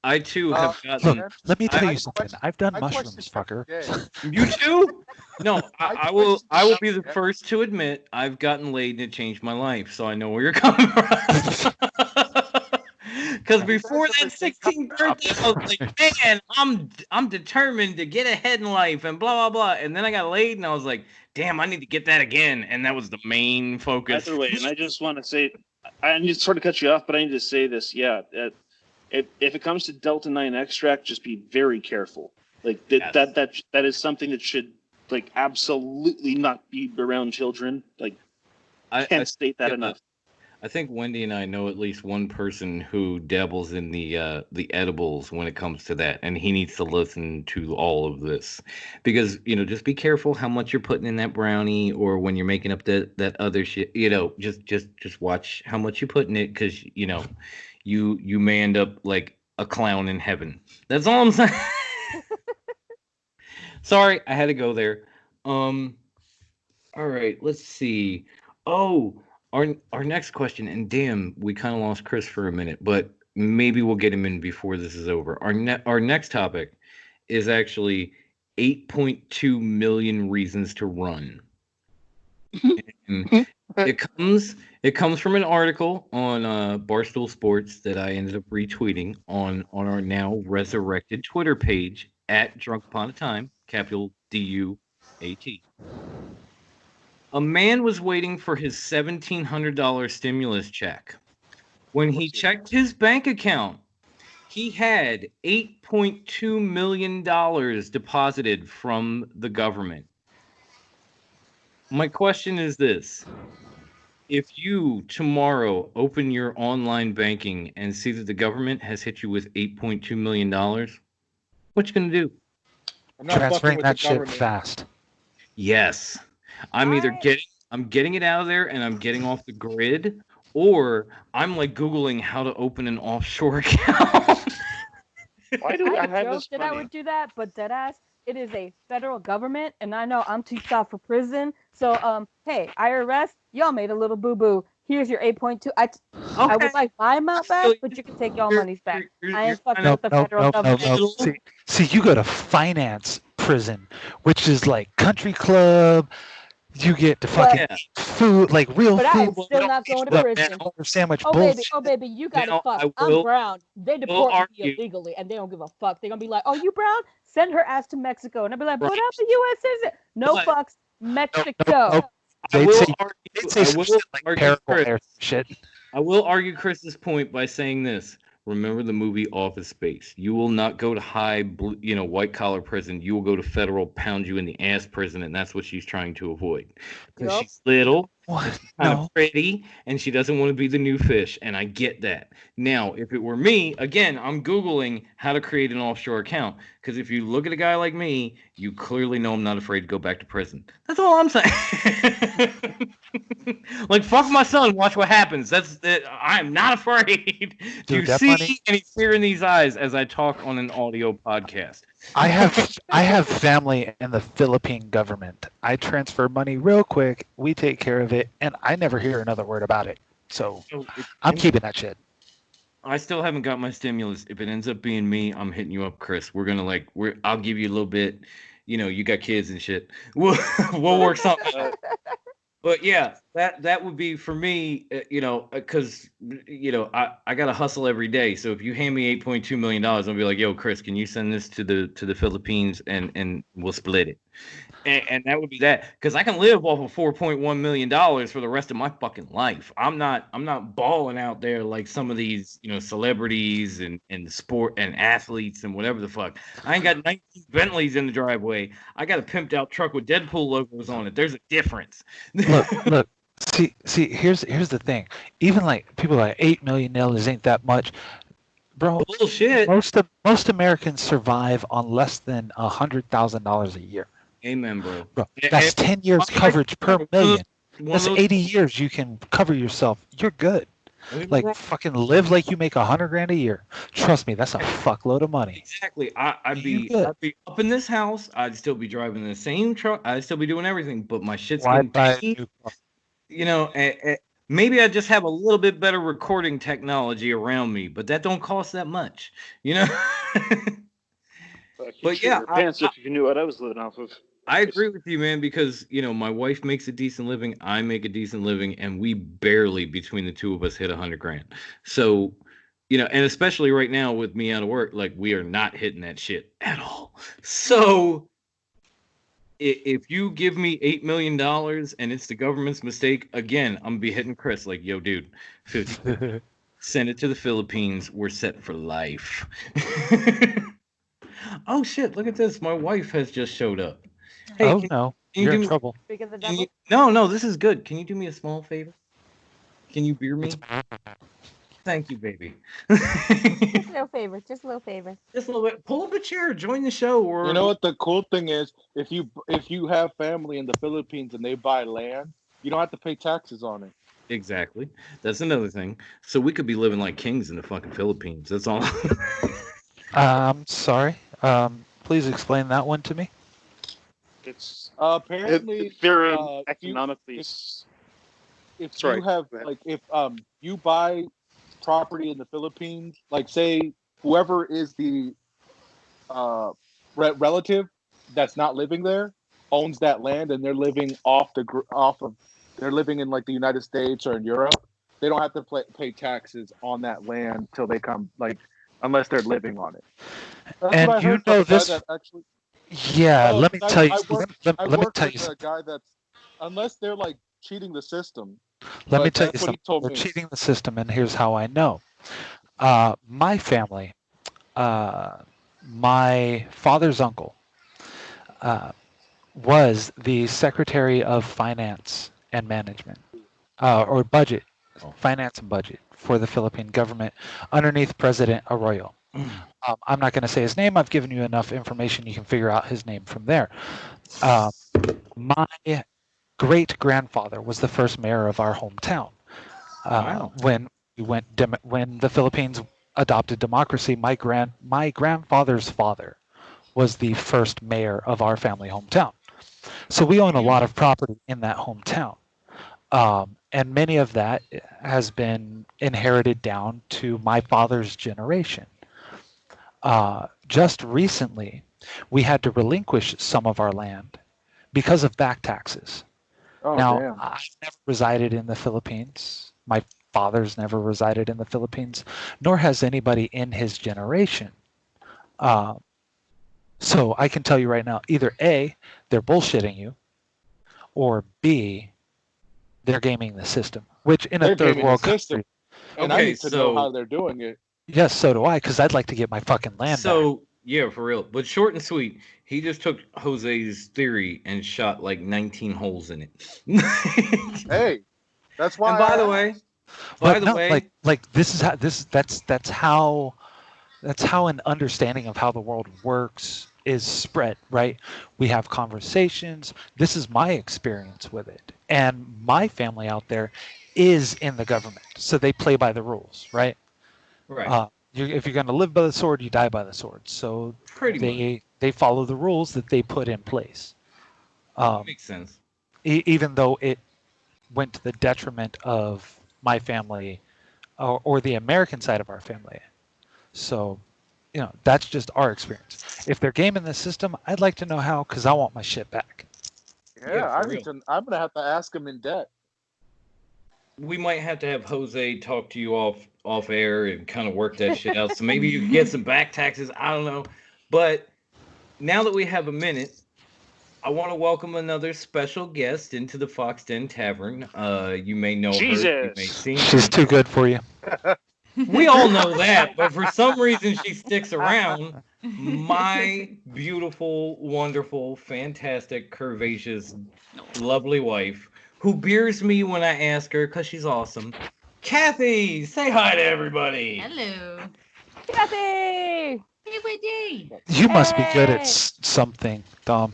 I too have Look, gotten. let me tell I you something. I've done I mushrooms, question fucker. every You too? No, I will. question I will be the every day. first to admit I've gotten laid and it changed my life. So I know where you're coming from. Because before that 16th birthday, I was like, man, I'm determined to get ahead in life and blah blah blah. And then I got laid and I was like, damn, I need to get that again. And that was the main focus. Either way, and I just want to say, I need to sort of cut you off, but I need to say this. Yeah, if it comes to Delta 9 extract, just be very careful. Like Yes. that is something that should like absolutely not be around children. Like, I can't state that enough. I think Wendy and I know at least one person who dabbles in the edibles when it comes to that, and he needs to listen to all of this because just be careful how much you're putting in that brownie, or when you're making up that other shit. Just watch how much you put in it, because you may end up like a clown in heaven. That's all I'm saying. Sorry, I had to go there. All right, let's see. Oh. Our next question, and damn, we kind of lost Chris for a minute, but maybe we'll get him in before this is over. Our next topic is actually 8.2 million reasons to run. And it comes from an article on Barstool Sports that I ended up retweeting on our now resurrected Twitter page at Drunk Upon a Time, capital DUAT. A man was waiting for his $1,700 stimulus check. When he checked his bank account, he had $8.2 million deposited from the government. My question is this. If you tomorrow open your online banking and see that the government has hit you with $8.2 million, what you going to do? I'm not fucking Transferring with that the shit government. fast. Yes. I'm either getting it out of there and I'm getting off the grid, or I'm like Googling how to open an offshore account. Why do I have joked this that I money? would do that, but deadass, it is a federal government, and I know I'm too soft for prison. So, hey, IRS, y'all made a little boo boo. Here's your 8.2. I would like my amount back, but you can take y'all monies back. I ain't fucking with the federal government. See, you go to finance prison, which is like country club. You get to fucking eat food, like real But food. I am still not going to prison. Sandwich Oh bullshit. baby, you got Now, it fucked. I I'm will- brown. They deport me argue- illegally, and they don't give a fuck. They're gonna be like, "Oh, you brown? Send her ass to Mexico." And I'll be like, "But I'm a U.S. citizen." No But- fucks, Mexico. Nope. I They'd will say, argue, they'd say I some will shit like argue Paraguay Chris. or some shit. I will argue Chris's point by saying this. remember the movie Office Space. You will not go to white collar prison. You will go to federal, pound you in the ass prison, and that's what she's trying to avoid. Because Yup. she's little, What? kind No. of pretty, and she doesn't want to be the new fish, and I get that. Now, if it were me, again, I'm Googling how to create an offshore account, because if you look at a guy like me, you clearly know I'm not afraid to go back to prison. That's all I'm saying. Like, fuck my son, watch what happens. That's it. I'm not afraid. Do you Dude, that see money- any fear in these eyes as I talk on an audio podcast? I have family in the Philippine government. I transfer money real quick. We take care of it, and I never hear another word about it. So I'm keeping that shit. I still haven't got my stimulus. If it ends up being me, I'm hitting you up, Chris. We're gonna I'll give you a little bit. You know, you got kids and shit. We'll work something out. But yeah, that would be for me, because I gotta hustle every day. So if you hand me $8.2 million, I'll be like, yo, Chris, can you send this to the Philippines and we'll split it. And that would be that, because I can live off of $4.1 million for the rest of my fucking life. I'm not balling out there like some of these celebrities and sport and athletes and whatever the fuck. I ain't got 19 Bentleys in the driveway. I got a pimped out truck with Deadpool logos on it. There's a difference. Look. See. Here's the thing. Even like people like $8 million ain't that much, bro. Bullshit. Most Americans survive on less than $100,000 a year. Amen, bro. That's 10 years coverage per million. That's those- 80 years you can cover yourself. You're good. Like fucking live like you make $100,000 a year. Trust me, that's a fuckload of money. Exactly. I'd be good. up in this house. I'd still be driving the same truck. I'd still be doing everything, but my shit's Why getting buy a paid. new car? Maybe I just have a little bit better recording technology around me, but that don't cost that much, But yeah, pants if you knew what I was living off of. I agree with you, man, because my wife makes a decent living, I make a decent living, and we barely between the two of us hit $100,000. So, and especially right now with me out of work, like we are not hitting that shit at all. So, if you give me $8 million and it's the government's mistake, again, I'm gonna be hitting Chris like, yo, dude, 50, send it to the Philippines. We're set for life. Oh shit! Look at this. My wife has just showed up. Hey, Oh no, you're in trouble. Speak of the devil. No, this is good. Can you do me a small favor? Can you beer me? Thank you, baby. Just a little favor. Just a little favor. Just a little bit. Pull up a chair. Join the show. Or You know what the cool thing is? If you have family in the Philippines and they buy land, you don't have to pay taxes on it. Exactly. That's another thing. So we could be living like kings in the fucking Philippines. That's all. Sorry. Please explain that one to me. It's Apparently, very if economically. if Sorry, you have go ahead. like if you buy property in the Philippines, like say whoever is the relative that's not living there owns that land and they're living they're living in like the United States or in Europe, they don't have to pay taxes on that land till they come, like unless they're living on it. That's And what I you heard from know a guy this- that actually. Yeah, Oh, let me tell you. I work Let me tell with you. a guy that's, unless they're like cheating the system. Let me but tell you that's what he something. told They're me. cheating the system, and here's how I know. My family, my father's uncle, was the Secretary of Finance and Management, or budget, finance and budget for the Philippine government underneath President Arroyo. I'm not going to say his name. I've given you enough information. You can figure out his name from there. My great-grandfather was the first mayor of our hometown. Wow. When the Philippines adopted democracy, my grandfather's father was the first mayor of our family hometown. So we own a lot of property in that hometown. And many of that has been inherited down to my father's generation. Just recently, we had to relinquish some of our land because of back taxes. Oh, Now, damn. I've never resided in the Philippines. My father's never resided in the Philippines, nor has anybody in his generation. So I can tell you right now, either A, they're bullshitting you, or B, they're gaming the system, which in a They're third gaming world the system. country. And I Okay, need to so- know how they're doing it. Yes, so do I, because I'd like to get my fucking land back. So yeah, for real. But short and sweet, he just took Jose's theory and shot like 19 holes in it. Hey, that's why. And by the way, like this is how that's how an understanding of how the world works is spread, right? We have conversations. This is my experience with it, and my family out there is in the government, so they play by the rules, right? right, If you're going to live by the sword, you die by the sword. So pretty much they follow the rules that they put in place. makes sense. Even though it went to the detriment of my family or the American side of our family. So, that's just our experience. If they're gaming the system, I'd like to know how, because I want my shit back. Yeah, I'm gonna have to ask him in debt. We might have to have Jose talk to you off air and kind of work that shit out. So maybe you can get some back taxes. I don't know. But now that we have a minute, I want to welcome another special guest into the Fox Den Tavern. You may know her. You may see her. She's too good for you. We all know that, but for some reason she sticks around. My beautiful, wonderful, fantastic, curvaceous, lovely wife, who beers me when I ask her because she's awesome. Kathy, say hi to everybody. Hello. Kathy! Hey, Wendy. You must be good at Hey! something, Dom.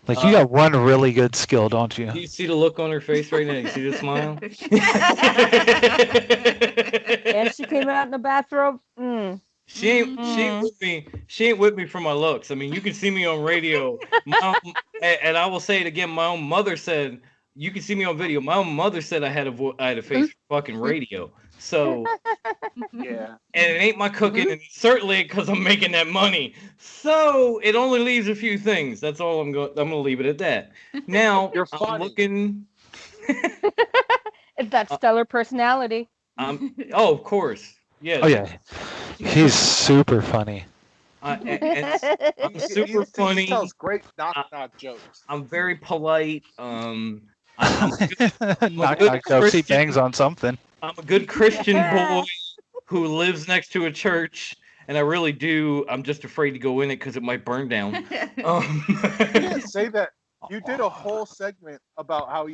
Like, you got one really good skill, don't you? Do you see the look on her face right now? You see the smile? And she came out in the bathrobe. She ain't with me. She ain't with me for my looks. I mean, you can see me on radio. And I will say it again. My own mother said you can see me on video. My own mother said I had a face for fucking radio. So Yeah. and it ain't my cooking, and certainly because I'm making that money. So it only leaves a few things. That's all I'm gonna leave it at that. Now You're I'm funny. looking. It's that stellar personality. Oh, of course. Yeah. Oh, yeah. He's super funny. And I'm super funny. He tells great knock jokes. I'm very polite. I'm Knock, knock, jokes. He bangs on something. I'm a good Christian boy who lives next to a church, and I really do. I'm just afraid to go in it because it might burn down. You didn't say that. You did a whole segment about how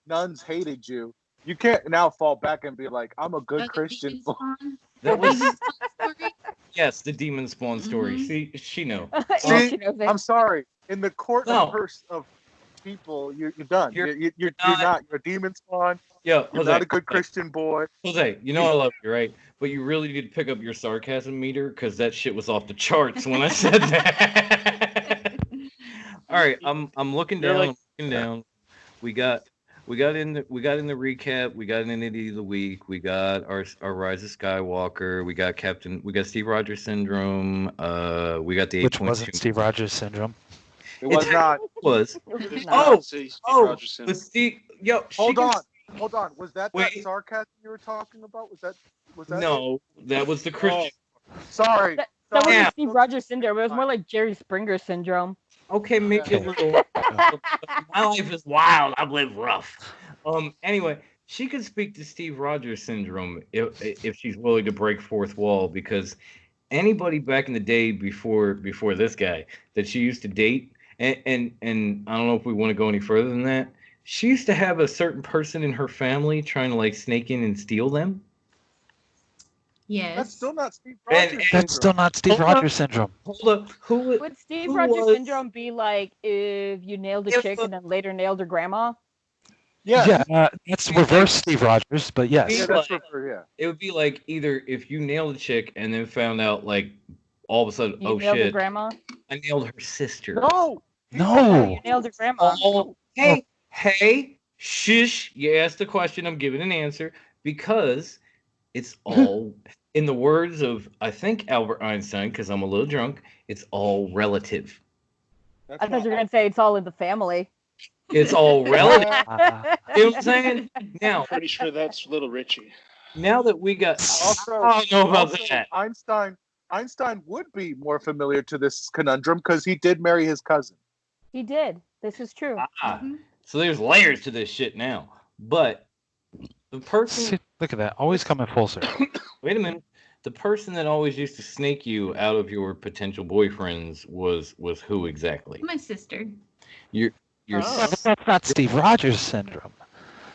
nuns hated you. You can't now fall back and be like, I'm a good Christian boy. That was yes, the demon spawn story. See, she know. See, I'm sorry. In the court of people, you're done. You're not. You're a demon spawn. Yeah, you're not a good Christian boy. Jose, you know I love you, right? But you really need to pick up your sarcasm meter because that shit was off the charts when I said that. All right, I'm looking down. I'm looking down. We got in the recap. We got an Idiot of the Week. We got our Rise of Skywalker. We got Steve Rogers syndrome. We got the 8.2. Which wasn't Steve Rogers syndrome. It was not. Was. Steve. Yo, hold on. Was that sarcasm you were talking about? Was that? No, that was the Christian. Sorry. That wasn't Steve Rogers syndrome. It was more like Jerry Springer syndrome. Okay, maybe a little. My life is wild. I've lived rough. Anyway, she could speak to Steve Rogers syndrome if she's willing to break fourth wall, because anybody back in the day before this guy that she used to date, and I don't know if we want to go any further than that. She used to have a certain person in her family trying to like snake in and steal them. Yes. That's still not Steve Rogers. That's still not Steve Rogers syndrome. Hold up. Would Steve Rogers syndrome be like if you nailed a chick and then later nailed her grandma? Yeah. That's reverse Steve Rogers, but yes. Yeah, that's reverse, It would be like either if you nailed a chick and then found out like all of a sudden, you nailed her grandma? I nailed her sister. No. You nailed her grandma. Hey, shush. You asked a question. I'm giving an answer because it's all, in the words of, I think, Albert Einstein, because I'm a little drunk, it's all relative. I thought you were going to say it's all in the family. It's all relative. You know what I'm saying? Now, pretty sure that's Little Richie. Now that we got... Also, I don't know about that. Einstein would be more familiar to this conundrum because he did marry his cousin. He did. This is true. So there's layers to this shit now. But the person... Look at that. Always coming full circle. Wait a minute. the person that always used to snake you out of your potential boyfriends was who exactly? My sister. Your Oh. That's not Steve Rogers syndrome.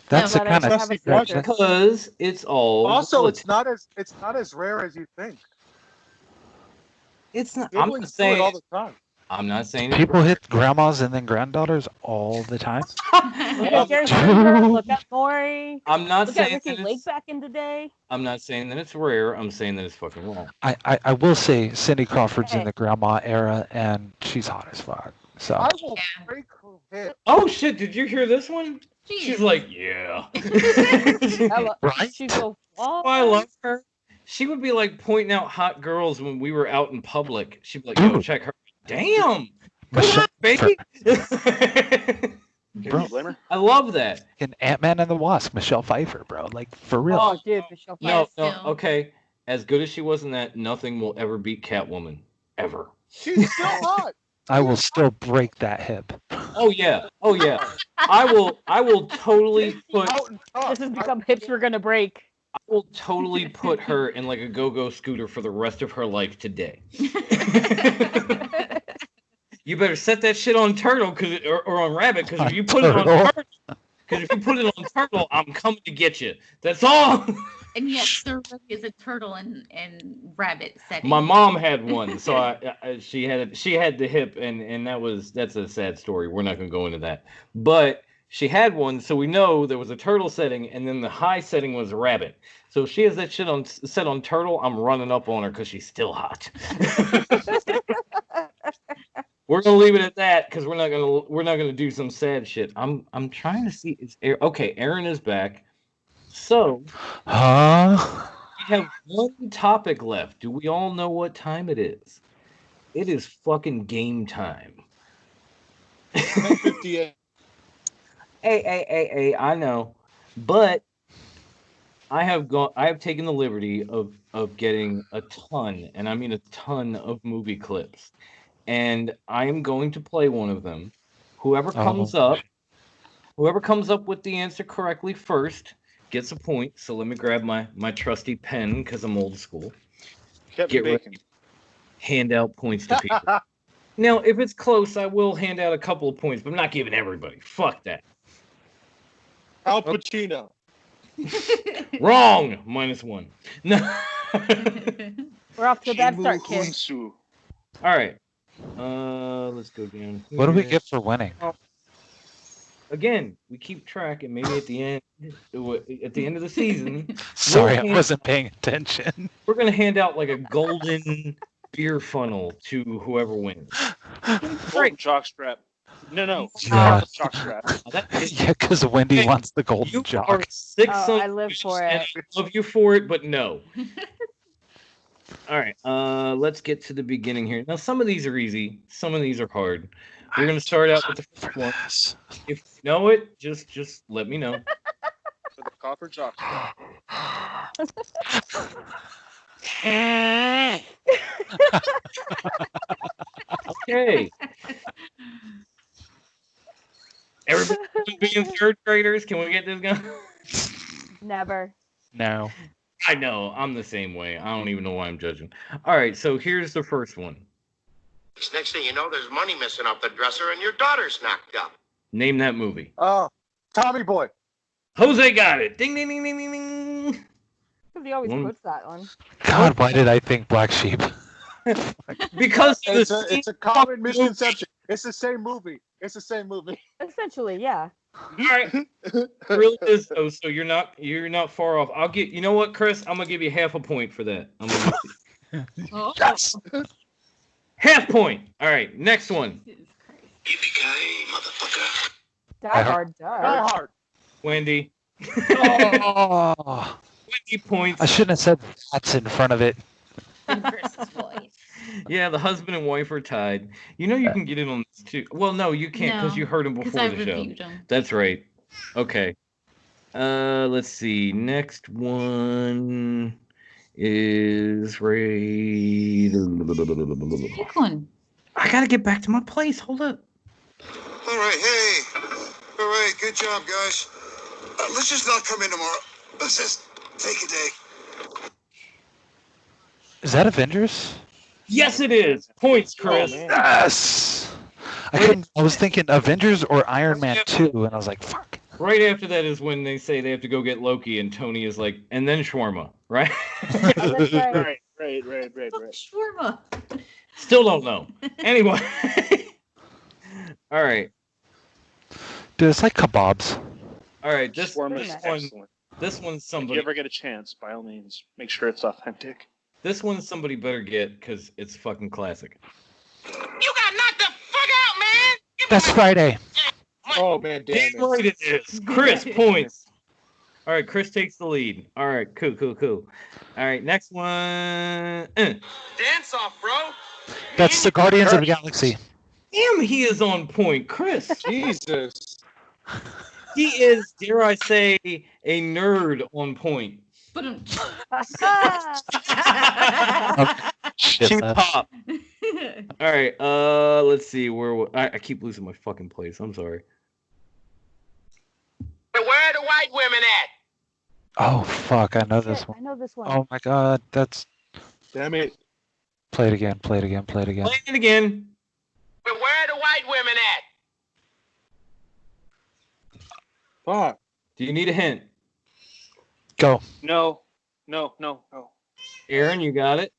That's No, the But I kind do of have a Rogers. sister. because it's all Also, relative. it's not as rare as you think. It's not. I'm not Siblings do it all saying. the time. I'm not saying it. people hit grandmas and then granddaughters all the time. Look at Jerry Springer. Look at Maury. I'm not Look at saying Ricky that Lake it's. back in the day. I'm not saying that it's rare. I'm saying that it's fucking wrong. I will say Cindy Crawford's in Hey. the grandma era, and she's hot as fuck. So I will Yeah. break her head. Oh shit! Did you hear this one? She She's is. like, yeah. Right? She go, what? I love her. She would be like pointing out hot girls when we were out in public. She'd be like, yo, Dude. check her. Damn. Good Michelle luck, baby. Can you blame her? I love that. in Ant-Man and the Wasp, Michelle Pfeiffer, bro. Like for real. Oh, dude, Michelle Yeah, Pfeiffer. No, still. okay. As good as she was in that, nothing will ever beat Catwoman. Ever. She's still hot. I will still break that hip. Oh yeah. Oh yeah. I will totally put Out and tough. This has become hips we're gonna break. I will totally put her in like a go-go scooter for the rest of her life today. You better set that shit on Turtle or on Rabbit, because if you put it on Turtle, I'm coming to get you. That's all. And yet, Sir Rick is a turtle and rabbit setting. My mom had one, so she had the hip, and that's a sad story. We're not going to go into that, but she had one, so we know there was a turtle setting, and then the high setting was a rabbit. So if she has that shit set on Turtle, I'm running up on her because she's still hot. We're gonna leave it at that because we're not gonna do some sad shit. I'm trying to see. Okay, Aaron is back. So Huh? we have one topic left. Do we all know what time it is? It is fucking game time. 10:58. Hey, I know, but I have taken the liberty of getting a ton, and I mean a ton of movie clips, and I am going to play one of them. Whoever comes up with the answer correctly first gets a point. So let me grab my trusty pen because I'm old school. Kevin Get Bacon. ready. Hand out points to people. Now, if it's close, I will hand out a couple of points, but I'm not giving everybody. Fuck that. Al Pacino. Wrong. -1. No. We're off to a bad Shimu start, kids. Hunsu. All right. Let's go down. What do we here. get for winning? Again, we keep track, and maybe at the end of the season, Sorry, we'll I wasn't paying attention. we're gonna hand out like a golden beer funnel to whoever wins. Golden jockstrap. No. Yeah, Jockstrap. Now, that is, yeah, because Wendy Hey, wants the golden you are jock. six. Oh, I live for and it. I love you for it, but no. All right. Let's get to the beginning here. Now, some of these are easy. Some of these are hard. We're gonna start out with the first one. If you know it, just let me know. For the copper jockstrap. Okay. Everybody being third graders, can we get this going? Never. No. I know, I'm the same way. I don't even know why I'm judging. All right, so here's the first one. Next thing you know, there's money missing off the dresser and your daughter's knocked up. Name that movie. Tommy Boy. Jose got it. Ding, ding, ding, ding, ding, ding. Because he always One- quotes that one. God, why did I think Black Sheep? Because It's a common misconception. It's the same movie. Essentially, yeah. All right. It really is though. So you're not far off. I'll get. You know what, Chris? I'm gonna give you half a point for that. I'm gonna Oh, Yes. half point. All right. Next one. Jesus Christ. Yippee-ki-yay, motherfucker. Die Hard. Die Hard. Wendy. Oh, Wendy points. I shouldn't have said that's in front of it. And Chris's voice. Yeah, the husband and wife are tied. You know you can get in on this too. Well, no, you can't because No, you heard him Because before I the show. reviewed them. That's right. Okay. Let's see. Next one is Ray. Pick one. I gotta get back to my place. Hold up. All right, hey. All right, good job, guys. Let's just not come in tomorrow. Let's just take a day. Is that Avengers? Yes, it is. Points, Chris. man. Yes. I was thinking Avengers or Iron Man 2, and I was like, fuck. Right after that is when they say they have to go get Loki, and Tony is like, and then shawarma, right? That's right. Right. Shawarma. Still don't know. Anyway. All right. Dude, it's like kebabs. All right. This Shawarma is one. excellent. This one's If somebody. you ever get a chance, by all means, make sure it's authentic. This one somebody better get because it's fucking classic. You got knocked the fuck out, man! That's Friday. Oh man, damn Damn right it. it is. Chris points. All right, Chris takes the lead. All right, cool. All right, next one. Dance off, bro! That's the Guardians of the Galaxy. Damn, he is on point, Chris. Jesus. He is, dare I say, a nerd on point. But Shit, Cheap man. pop. All right, let's see where I keep losing my fucking place. I'm sorry. Where are the white women at? Oh, fuck. I know this Shit, one. I know this one. Oh, my God. That's... Damn it. Play it again. Play it again. Where are the white women at? Fuck. Do you need a hint? Go. No. Aaron, you got it?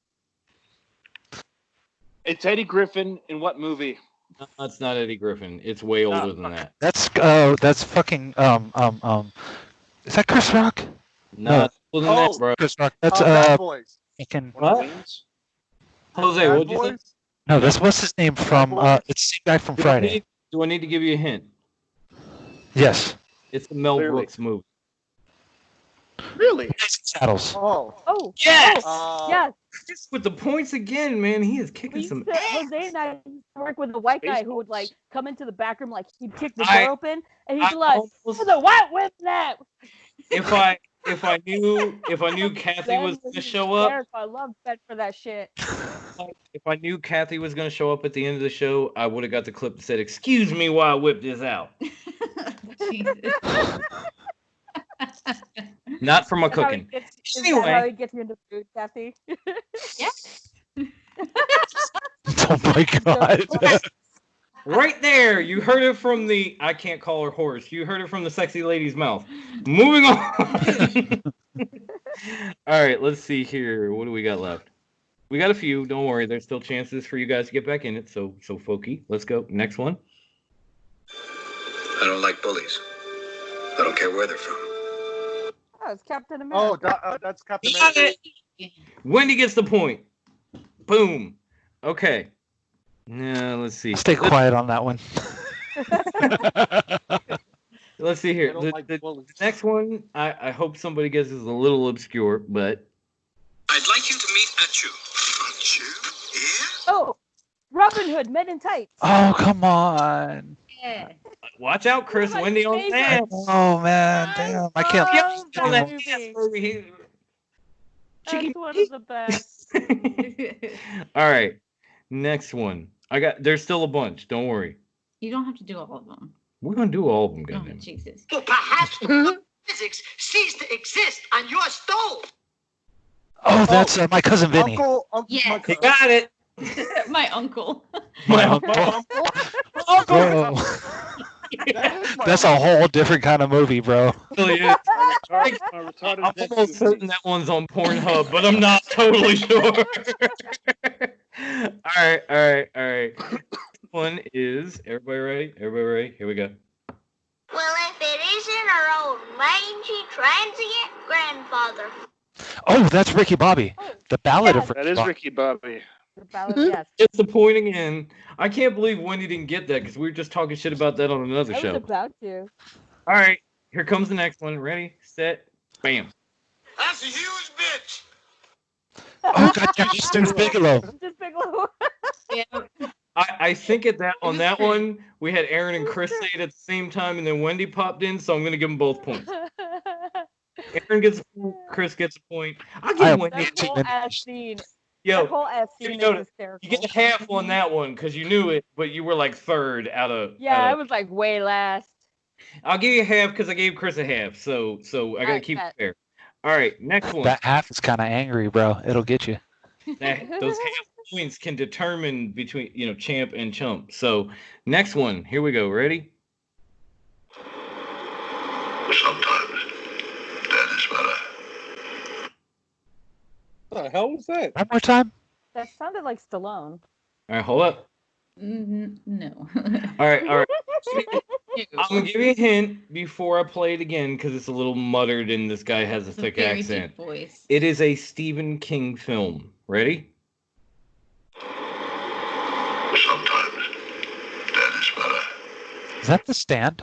It's Eddie Griffin in what movie? No, it's not Eddie Griffin. It's way older than that. That's fucking, is that Chris Rock? No, it's older than that, Oh. bro. Chris Rock. That's, Bad Boys. fucking... One of What? Wayne's? Jose, Bad what'd you say? Boys? No, that's what's his name from, Boys? it's the guy from Do I Friday. need- Do I need to give you a hint? Yes. It's the Mel Clearly. Brooks movie. Really? Blazing Saddles. Oh. Oh, Yes! yes. Chris with the points again, man. He is kicking We used some to, Jose and I used to work with a white guy who would like come into the back room, like he'd kick the I- door open, and he'd I be like, almost- "For the white women that." If I knew Kathy was gonna show up, I love Ben for that shit. if I knew Kathy was gonna show up at the end of the show, I would have got the clip that said, "Excuse me while I whip this out." Jesus. Not for my Is that how he cooking. gets- Is Anyway. that how he gets you into food, Kathy? Oh, my God. Right there, you heard it from the I can't call her horse. You heard it from the sexy lady's mouth. Moving on. All right, let's see here. What do we got left? We got a few. Don't worry. There's still chances for you guys to get back in it. So folky. Let's go. Next one. I don't like bullies. I don't care where they're from. Oh, it's Captain Oh, America. that's Captain Got America. it. Wendy gets the point. Boom. Okay. Now let's see. Stay quiet on that one. Let's see I here. don't The, like the bullies. next one, I hope somebody guesses is a little obscure, but I'd like you to meet Achu. Achu? Yeah? Oh, Robin Hood, Men in Tights. Oh, come on. Yeah. watch out, Chris. One of my Wendy on favorites. that. Oh, man. Damn. I can't. love On that movie. dance over here. That's one of the best. All right. Next one. There's still a bunch. Don't worry. You don't have to do all of them. We're gonna do all of them, Oh, goddamn. Jesus. Well, perhaps physics cease to exist on your stove. Oh, that's my cousin Vinny. Uncle, Yes. my You cousin. got it. My uncle. My uncle. My uncle. Bro, That is my that's a whole different kind of movie, bro. Really is. My retarded I'm nephew. almost certain that one's on Pornhub, but I'm not totally sure. All right. One is everybody ready? Everybody ready? Here we go. Well, if it isn't our old mangy transient grandfather. Oh, that's Ricky Bobby. The Ballad of Yes. Ricky That is Bobby. Ricky Bobby. The ballad, yes. It's the pointing in. I can't believe Wendy didn't get that because we were just talking shit about that on another I was show. about to. All right, here comes the next one. Ready, set, bam. That's a huge bitch. Oh, God, you're just Deuce Bigelow. Just Bigelow. Yeah. I think on that one we had Aaron and Chris say it at the same time, and then Wendy popped in, so I'm gonna give them both points. Aaron gets a point, Chris gets a point. I'll give Wendy. That whole ass scene. Yo, That whole ass scene know is hysterical. you get half on that one because you knew it, but you were like third out of. Yeah, out I of- was like way last. I'll give you half because I gave Chris a half, so I gotta Alright, keep it bet. fair. All right, next one. That half is kind of angry, bro. It'll get you. those half points can determine between champ and chump. So next one, here we go. Ready? Sometimes that is better. What the hell was that? One more time. That sounded like Stallone. All right, hold up. No. All right. I'm gonna give you a hint before I play it again because it's a little muttered and this guy has a thick very accent. deep voice. It is a Stephen King film. Ready? Sometimes that is better. Is that The Stand?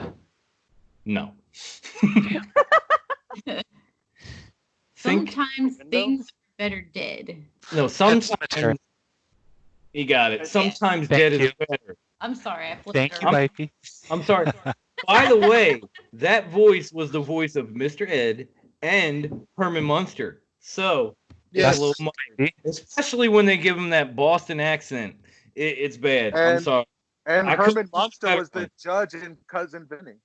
No. Sometimes things are better dead. No, sometimes. You got it. Sometimes dead is better. I'm sorry. I flipped Thank it you, around. Mikey. I'm sorry. By the way, that voice was the voice of Mr. Ed and Herman Munster. So, Yes. a little minor. Especially when they give him that Boston accent. It's bad. I'm sorry. And I Herman couldn't Munster do was the better. judge in Cousin Vinny.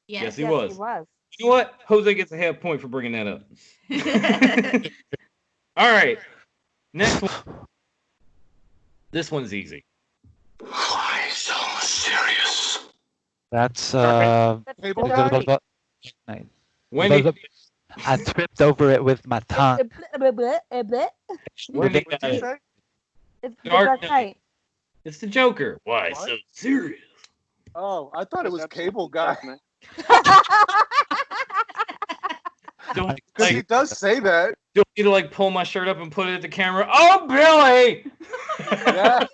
Yes, he Yes, was. he was. You know what? Jose gets a half point for bringing that up. All right. Next one. This one's easy. Why so serious? That's Cable Guy? Wendy. I tripped over it with my tongue. Wendy What'd got you it. say? It's the Dark Dark Knight. Knight. It's the Joker. Why What? so serious? Oh, I thought it was Cable Guy. Don't Because he like, does say that. do you need to like pull my shirt up and put it at the camera? Oh, Billy! Yeah.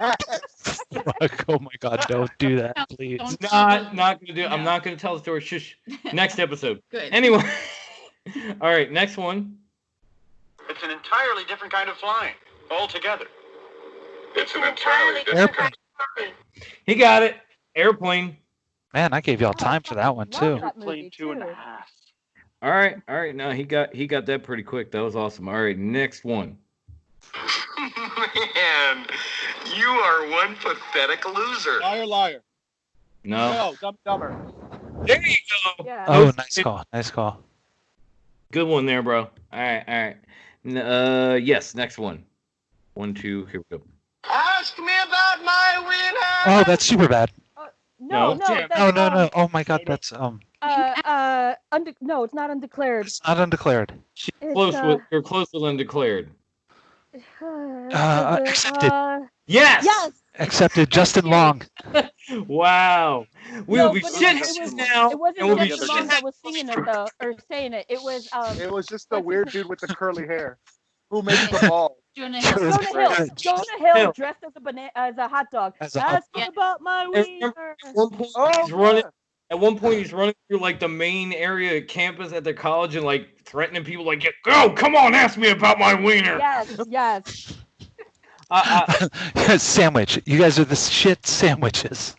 Oh my God! Don't do that, please. Don't not gonna do. No. I'm not gonna tell the story. Shush. Next episode. Good. Anyway. All right. Next one. It's an entirely different kind of flying, altogether. It's an entirely different Airplane. He got it. Airplane. Man, I gave y'all time for that one Love too. that movie, too. All right. No, he got that pretty quick. That was awesome. All right. Next one. Man, you are one pathetic loser. Liar, liar. No. No, Dumb Dumber. There you go. Yeah. Oh, nice call. Nice call. Good one there, bro. All right. Yes. Next one. 1, 2. Here we go. Ask me about my winner. Oh, that's super bad. No, Jim. that's, No. Oh my God, that's no, it's not undeclared. It's not undeclared. You're close with undeclared. Accepted. Yes. Yes. Accepted. Justin Long. Wow. We will be but shit it was, now. It wasn't and we'll be Justin shit Long that was singing it though, or saying it. It was It was just the what's his weird name? dude with the curly hair who makes the ball. Jonah Jonah Hill. Hill. Jonah Hill dressed as a hot dog. As a hot Ask me about my wiener. At one point, he's running. At one point, he's running through like the main area of campus at their college and like threatening people, like, "Go, come on, ask me about my wiener." Yes. Sandwich. You guys are the shit sandwiches.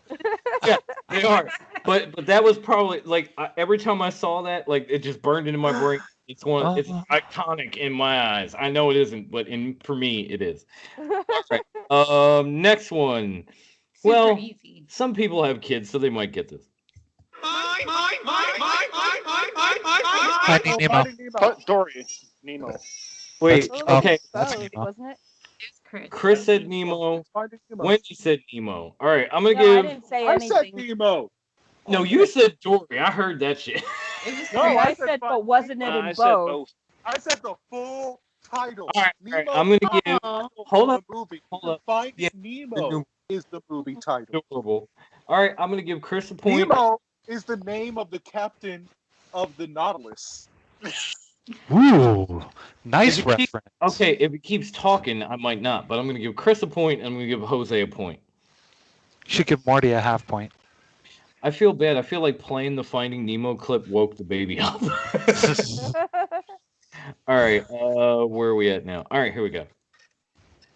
Yeah, they are. But that was probably like every time I saw that, like it just burned into my brain. It's iconic in my eyes. I know it isn't, but for me, it is. All right. Next one. Well, easy. some people have kids, so they might get this. Finding Nemo. Dory. Nemo. Wait. Okay. Both, wasn't it? Chris. Chris said Nemo. Finding Nemo. Wendy said Nemo. All right, I'm gonna No, I give. didn't say I said anything. Nemo. No, you said Dory. I heard that shit. It was No, I Chris. said, but wasn't it in I said both? both. I said the full title. All right, Nemo I'm gonna give. Oh, Hold the up. movie. Hold up. Finding Yeah. Nemo is the movie title. Adorable. All right, I'm gonna give Chris a point. Nemo is the name of the captain of the Nautilus. Ooh, nice If it keep- reference. Okay, if it keeps talking, I might not, but I'm gonna give Chris a point and I'm gonna give Jose a point. You should give Morty a half point. I feel bad. I feel like playing the Finding Nemo clip woke the baby up. All right, where are we at now? All right, here we go.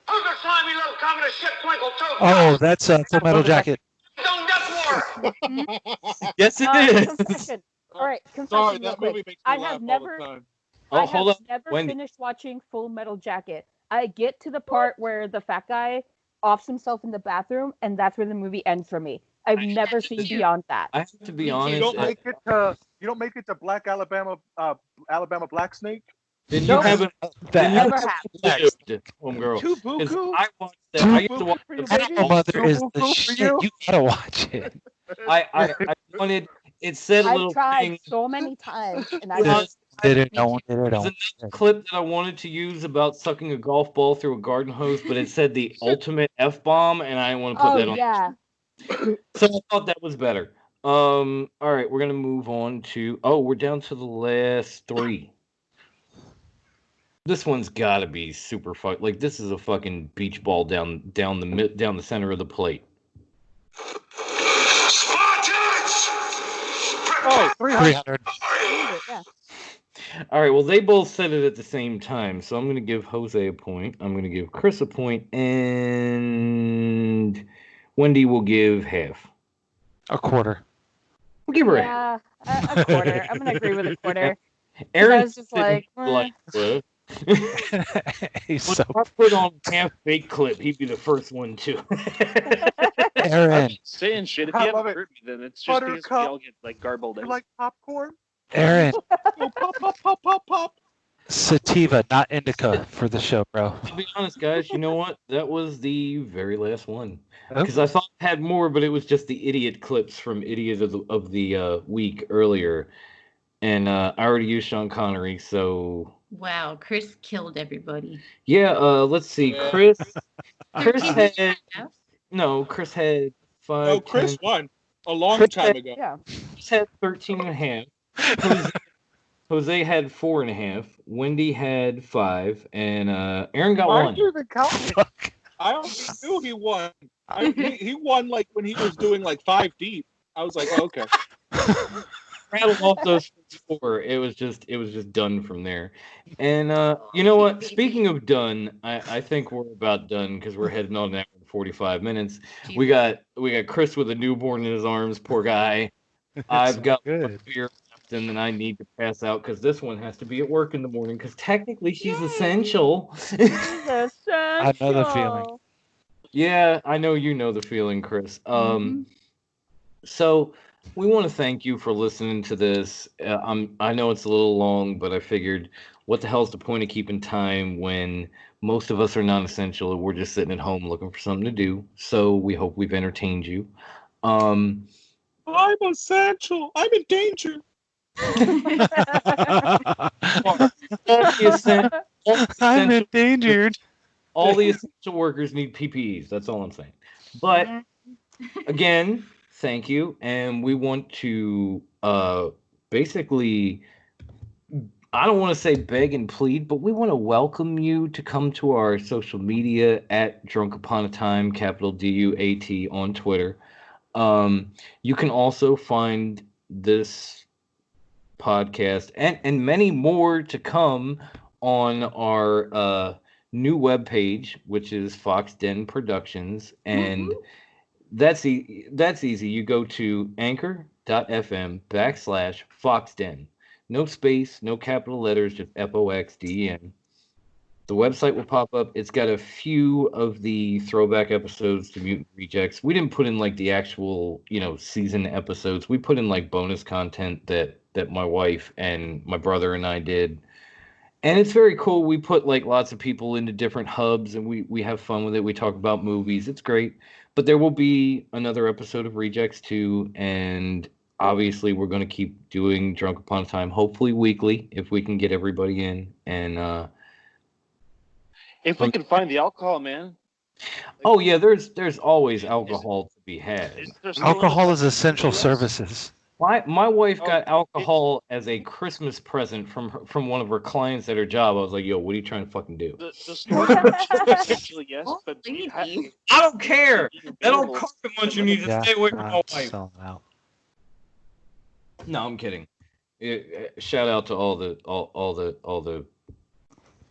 Who's the slimy little communist shit twinkle toe? Oh, that's Full Metal Jacket. Don't duck more. Yes, it is. Confession. All right, Sorry, confession real that movie quick. makes me I laugh have all never, the time. Oh, I hold have up, never Wendy. finished watching Full Metal Jacket. I get to the part where the fat guy offs himself in the bathroom, and that's where the movie ends for me. I've never seen beyond that. I have to be Me too. honest. You don't make it to Black Alabama Black Snake. Then you No. haven't. That Never happened. lived, homegirl. Too 'Cause buku. I watched that. I used to watch For you, the baby? Animal Mother Too is the buku for shit. you? You gotta watch it. I wanted. It said a I've little tried thing. so many times, and I Well, just Did it? Me No too. one did it. There's another clip that I wanted to use about sucking a golf ball through a garden hose, but it said the ultimate F bomb, and I didn't want to put oh that on. yeah. So I thought that was better. All right, we're gonna move on to. Oh, we're down to the last three. This one's got to be super fuck. Like this is a fucking beach ball down the center of the plate. Spartans! Oh, 300. 300. Yeah. All right, well they both said it at the same time, so I'm gonna give Jose a point. I'm gonna give Chris a point, and Wendy will give half. A quarter. We'll give her a half. Yeah, a quarter. I'm gonna agree with a quarter. Aaron I was just like, He's when so I put on half fake clip, he'd be the first one too. Aaron. Saying shit. If I you love haven't it. heard me, then it's just because we Buttercup. all get like garbled You out. like popcorn? Aaron. Go pop, pop, pop, pop, pop. Sativa, not indica for the show, bro. To be honest, guys, you know what? That was the very last one. Oh. Because I thought I had more, but it was just the idiot clips from Idiot of the week earlier. And I already used Sean Connery, so Wow, Chris killed everybody. yeah. Let's see, Yeah. Chris 13 had and a half? no. Chris had 5. No, Chris 10, won a long Chris time had- ago. yeah. Chris had 13 and a half. Jose had 4 and a half. Wendy had 5, and Aaron got Why 1. do the count? I only knew he won. He won like when he was doing like 5 deep. I was like, oh, okay. Rattle off those 4. It was just done from there. And you know what? Speaking of done, I think we're about done because we're heading on now in 45 minutes. We got Chris with a newborn in his arms. Poor guy. I've got one beer left, and then I need to pass out because this one has to be at work in the morning because technically she's essential. I know the feeling. Yeah, I know you know the feeling, Chris. So we want to thank you for listening to this. I know it's a little long, but I figured, what the hell's the point of keeping time when most of us are non-essential and we're just sitting at home looking for something to do? So we hope we've entertained you. I'm essential. I'm in danger. I'm endangered. All the essential workers need PPEs. That's all I'm saying. But again, thank you, and we want to basically, I don't want to say beg and plead, but we want to welcome you to come to our social media at Drunk Upon a Time, capital DUAT on Twitter. You can also find this podcast and many more to come on our new webpage, which is Fox Den Productions, and that's easy. You go to anchor.fm/FoxDen. No space, no capital letters, just FOXDEN. The website will pop up. It's got a few of the throwback episodes to Mutant Rejects. We didn't put in like the actual, season episodes. We put in like bonus content that my wife and my brother and I did. And it's very cool. We put like lots of people into different hubs and we have fun with it. We talk about movies. It's great. But there will be another episode of Rejects 2, and obviously we're going to keep doing Drunk Upon a Time, hopefully weekly, if we can get everybody in. And if we can find the alcohol, man. Oh yeah, there's always alcohol to be had. Alcohol is essential services. My wife got alcohol as a Christmas present from one of her clients at her job. I was like, yo, what are you trying to fucking do? The store actually, yes, but I don't care. That don't cost that much. You need to stay away from my wife. No, I'm kidding. Shout out to all the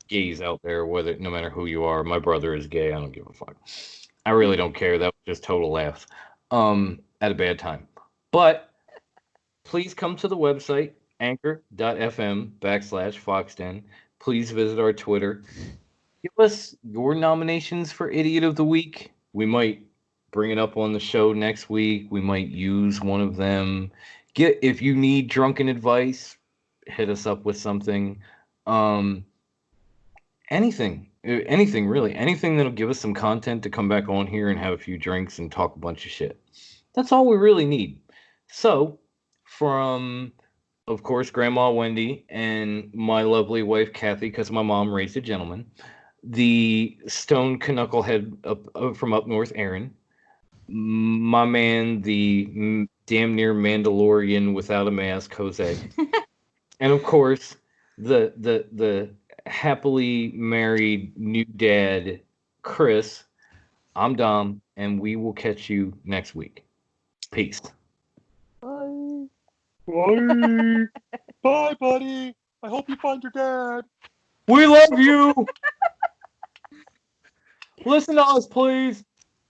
gays out there, no matter who you are. My brother is gay. I don't give a fuck. I really don't care. That was just total laughs. At a bad time. But please come to the website, anchor.fm/FoxDen. Please visit our Twitter. Give us your nominations for Idiot of the Week. We might bring it up on the show next week. We might use one of them. If you need drunken advice, hit us up with something. anything really, anything that'll give us some content to come back on here and have a few drinks and talk a bunch of shit. That's all we really need. So, from, of course, Grandma Wendy and my lovely wife Kathy, because my mom raised a gentleman, the stone knucklehead from up north, Aaron, my man, the damn near Mandalorian without a mask, Jose, and of course, the happily married new dad, Chris. I'm Dom, and we will catch you next week. Peace. Bye. Bye. Bye, buddy. I hope you find your dad. We love you. Listen to us, please.